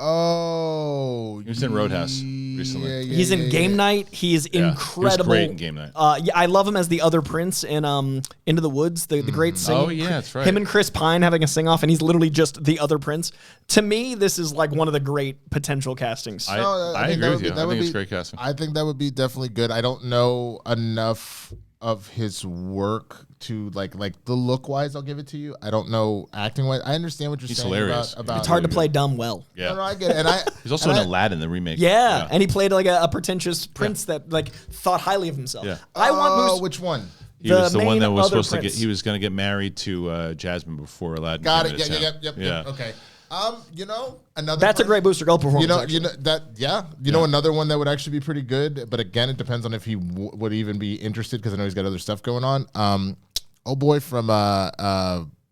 S3: Oh,
S1: he was in Roadhouse recently.
S2: He's in Game Night. He is incredible. He was
S1: great in Game Night.
S2: Yeah, I love him as the other prince in Into the Woods, the great sing.
S1: Oh yeah, that's right.
S2: Him and Chris Pine having a sing off, and he's literally just the other prince. To me, this is like one of the great potential castings.
S1: I agree with you. I think it's great casting.
S3: I think that would be definitely good. I don't know enough of his work to like the look wise. I'll give it to you. I don't know acting wise. I understand what you're saying.
S1: Hilarious.
S2: It's hard to play dumb well.
S1: Yeah,
S3: no, I get it. And
S1: he's also in Aladdin, the remake.
S2: Yeah, and he played like a pretentious prince that like thought highly of himself.
S3: Yeah.
S2: I want
S3: which one?
S1: He was the one that was supposed to get. He was going to get married to Jasmine before Aladdin.
S3: Got it. Yep. Okay. Another.
S2: That's a great Booster Gold performance.
S3: Another one that would actually be pretty good. But again, it depends on if he would even be interested because I know he's got other stuff going on. Old boy from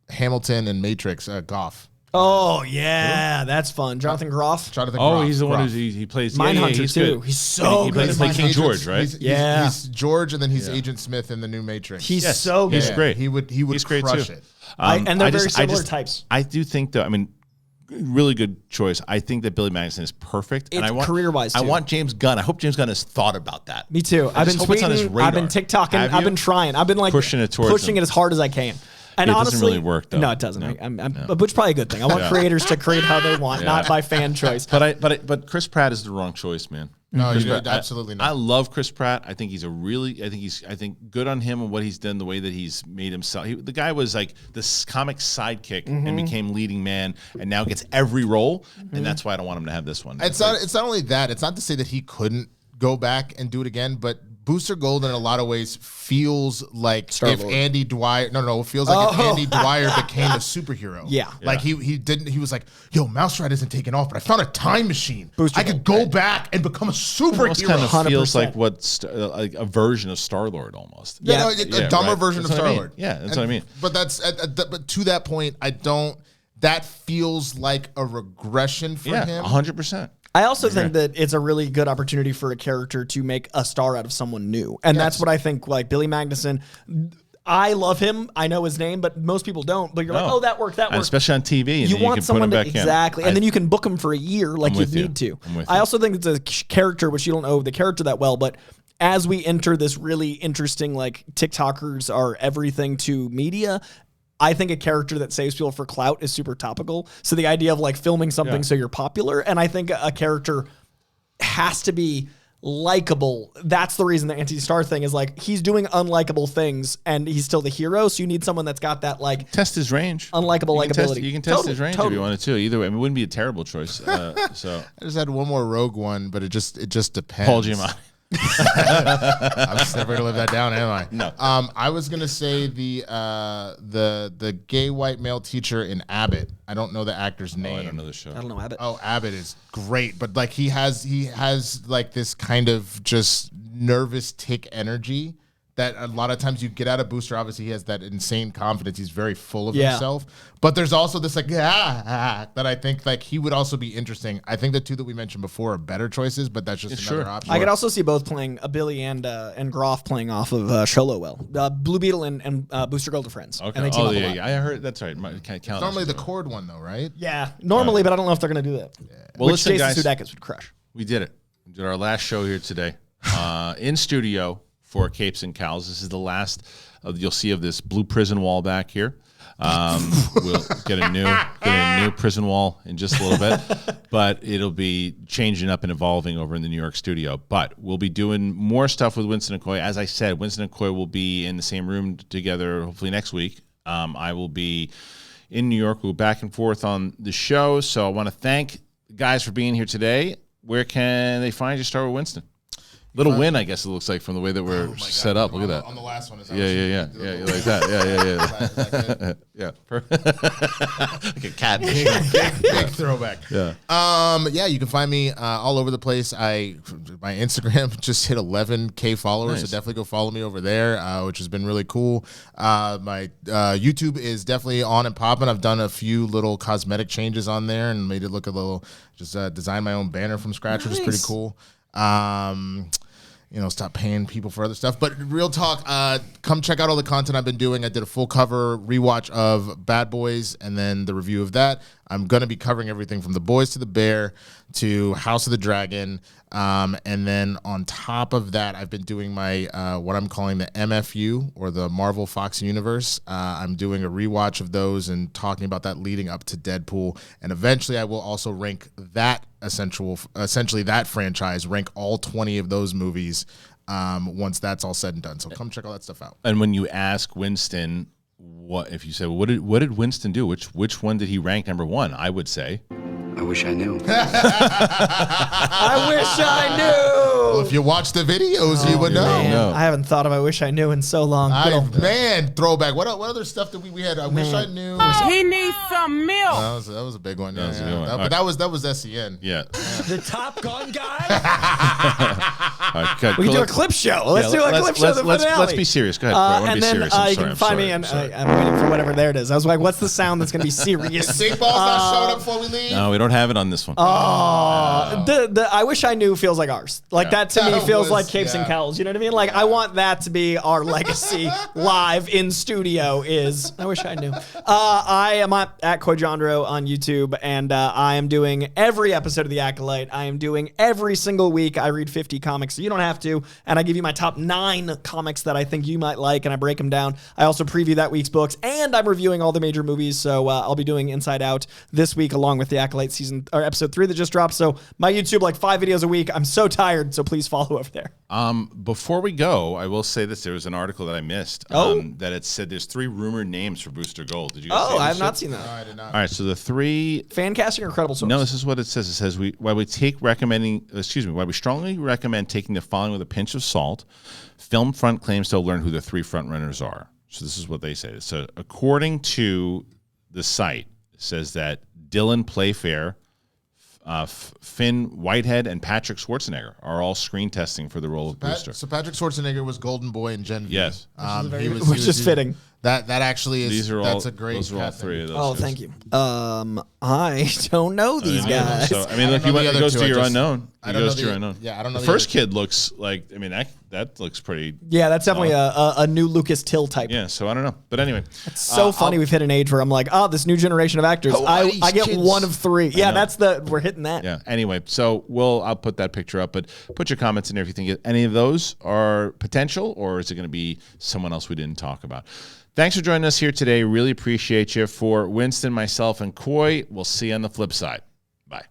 S3: Hamilton and Matrix, Goff.
S2: Oh yeah, that's fun. Jonathan Groff.
S1: He's the one he plays
S2: Mindhunter too. He's so
S1: he
S2: good.
S1: He plays King George, right?
S3: He's George, and then he's Agent Smith in the new Matrix.
S2: He's so good.
S1: He's great.
S3: He would crush it.
S2: And they're very similar types.
S1: I do think though. I mean, really good choice. I think that Billy Magnuson is perfect.
S2: It's career-wise, too.
S1: I want James Gunn. I hope JamesGunn has thought about that.
S2: Me too. I've been tweeting. I've been TikToking. I've been trying. I've been like pushing it as hard as I can. And honestly,
S1: doesn't really work though.
S2: No, it doesn't. Which is probably a good thing. I want creators to create how they want, not by fan choice.
S1: But Chris Pratt is the wrong choice, man.
S3: No, absolutely not.
S1: I love Chris Pratt. I think he's I think good on him and what he's done, the way that he's made himself. The guy was like this comic sidekick and became leading man, and now gets every role, and that's why I don't want him to have this one.
S3: It's not only that. It's not to say that he couldn't go back and do it again, but Booster Gold in a lot of ways feels like if Andy Dwyer feels like if Andy Dwyer became a superhero.
S2: Yeah.
S3: Like he was like, yo, Mouse Ride isn't taking off, but I found a time machine. I could go back and become a superhero.
S1: It kind of feels like like a version of Star-Lord almost.
S3: Yeah, a dumber version of Star-Lord.
S1: Yeah, that's what I mean.
S3: But but to that point, that feels like a regression for him.
S1: 100%.
S2: I also think that it's a really good opportunity for a character to make a star out of someone new. And that's what I think, like Billy Magnuson. I love him. I know his name, but most people don't. But you're like, oh, that worked. And
S1: especially on TV. And
S2: you want someone to, exactly. And then you can book him for a year like you need to. I also think it's a character, which you don't know the character that well, but as we enter this really interesting, like TikTokers are everything to media, I think a character that saves people for clout is super topical. So the idea of like filming something so you're popular, and I think a character has to be likable. That's the reason the anti-star thing is like he's doing unlikable things and he's still the hero. So you need someone that's got that like
S1: test his range,
S2: unlikable likability.
S1: You can test his range if you wanted to. Either way, I mean, it wouldn't be a terrible choice. So
S3: I just had one more rogue one, but it just depends.
S1: Paul Giamatti.
S3: I'm just never gonna live that down, am I?
S1: No.
S3: I was gonna say the gay white male teacher in Abbott. I don't know the actor's name.
S1: I don't know the show.
S2: I don't know Abbott.
S3: Oh, Abbott is great, but like he has like this kind of just nervous tick energy that a lot of times you get out of Booster. Obviously, he has that insane confidence. He's very full of himself. But there's also this like that I think like he would also be interesting. I think the two that we mentioned before are better choices, but that's just another option.
S2: I could also see both playing Billy and Groff playing off of Sholo well. Blue Beetle and Booster Gold are friends.
S1: Okay.
S2: And they team up a lot.
S1: I heard that's right.
S3: It's normally the Cord one though, right?
S2: Yeah, normally, but I don't know if they're gonna do that. Yeah.
S1: Well,
S2: which
S1: listen,
S2: Jason
S1: guys,
S2: Sudeikis would crush.
S1: We did it. We did our last show here today in studio for Capes and Cowls. This is the last you'll see of this blue prison wall back here. We'll get a new prison wall in just a little bit, but it'll be changing up and evolving over in the New York studio. But we'll be doing more stuff with Winston and Coy. As I said, Winston and Coy will be in the same room together hopefully next week. I will be in New York. We'll go back and forth on the show. So I want to thank the guys for being here today. Where can they find you? Start with Winston. Little win, I guess it looks like, from the way that we're set up. Look at that.
S3: On the last one.
S1: Yeah, like that. Yeah. Like a cat.
S3: Big throwback.
S1: Yeah.
S3: You can find me all over the place. My Instagram just hit 11K followers, so definitely go follow me over there, which has been really cool. My YouTube is definitely on and popping. I've done a few little cosmetic changes on there and made it look a little, just designed my own banner from scratch, which is pretty cool. Stop paying people for other stuff. But real talk, come check out all the content I've been doing. I did a full cover rewatch of Bad Boys and then the review of that. I'm going to be covering everything from The Boys to The Bear to House of the Dragon. And then on top of that, I've been doing my what I'm calling the MFU, or the Marvel Fox Universe. I'm doing a rewatch of those and talking about that leading up to Deadpool. And eventually I will also rank that essentially that franchise, rank all 20 of those movies once that's all said and done. So come check all that stuff out.
S1: And when you ask Winston, what if you say, well, what did Winston do? Which one did he rank number one? I would say,
S4: I wish I knew.
S2: I wish I knew.
S3: Well, if you watch the videos, you would know.
S2: Man, I haven't thought of I wish I knew in so long.
S3: Throwback. What other stuff did we had? I wish I knew.
S5: He needs some milk.
S3: That was a big one.
S1: That was a good one.
S3: But that was SEN.
S1: Yeah.
S5: The Top Gun guy.
S1: Right,
S2: we can do a clip show. Let's do a clip show.
S1: Let's be serious. Go ahead. I want to be serious.
S2: You can find me, and I'm waiting for whatever there it is. I was like, what's the sound that's going to be serious?
S3: Sink ball's not showing up before we leave.
S1: No, we don't have it on this one.
S2: The I wish I knew feels like ours. Like that to me feels like Capes and Cowls. You know what I mean? Like I want that to be our legacy live in studio. Is I wish I knew. I am at Coyjandro on YouTube, and I am doing every episode of The Acolyte. I am doing every single week. I read 50 comics, so you don't have to, and I give you my top 9 comics that I think you might like, and I break them down. I also preview that week's books, and I'm reviewing all the major movies. So I'll be doing Inside Out this week, along with The Acolyte episode 3 that just dropped. So my YouTube, like 5 videos a week. I'm so tired, so please follow over there.
S1: Before we go, I will say this: there was an article that I missed. That it said there's 3 rumored names for Booster Gold. Did you?
S2: I have not seen that.
S3: No, I did not.
S1: All right, so the 3
S2: fan casting or credible source?
S1: No, this is what it says. It says why we strongly recommend taking the following with a pinch of salt. Film front claims to learn who the 3 front runners are. So this is what they say. So according to the site, it says that Dylan Playfair, Finn Whitehead, and Patrick Schwarzenegger are all screen testing for the role of Booster.
S3: So Patrick Schwarzenegger was Golden Boy in Gen V.
S1: Yes.
S2: Which is fitting.
S3: That actually is. That's a great.
S1: Those are all 3 of those.
S2: Oh, thank you. I don't know these guys.
S1: So, look, it goes to your unknown. It goes to your unknown.
S3: Yeah, I don't know.
S1: The first kid looks like. That looks pretty.
S2: Yeah, that's definitely a new Lucas Till type.
S1: Yeah, so I don't know, but anyway,
S2: it's so funny. We've hit an age where I'm like, this new generation of actors. I get kids. One of 3. Yeah, we're hitting that.
S1: Yeah. Anyway, so I'll put that picture up, but put your comments in there if you think any of those are potential, or is it going to be someone else we didn't talk about. Thanks for joining us here today. Really appreciate you. For Winston, myself, and Coy, we'll see you on the flip side. Bye.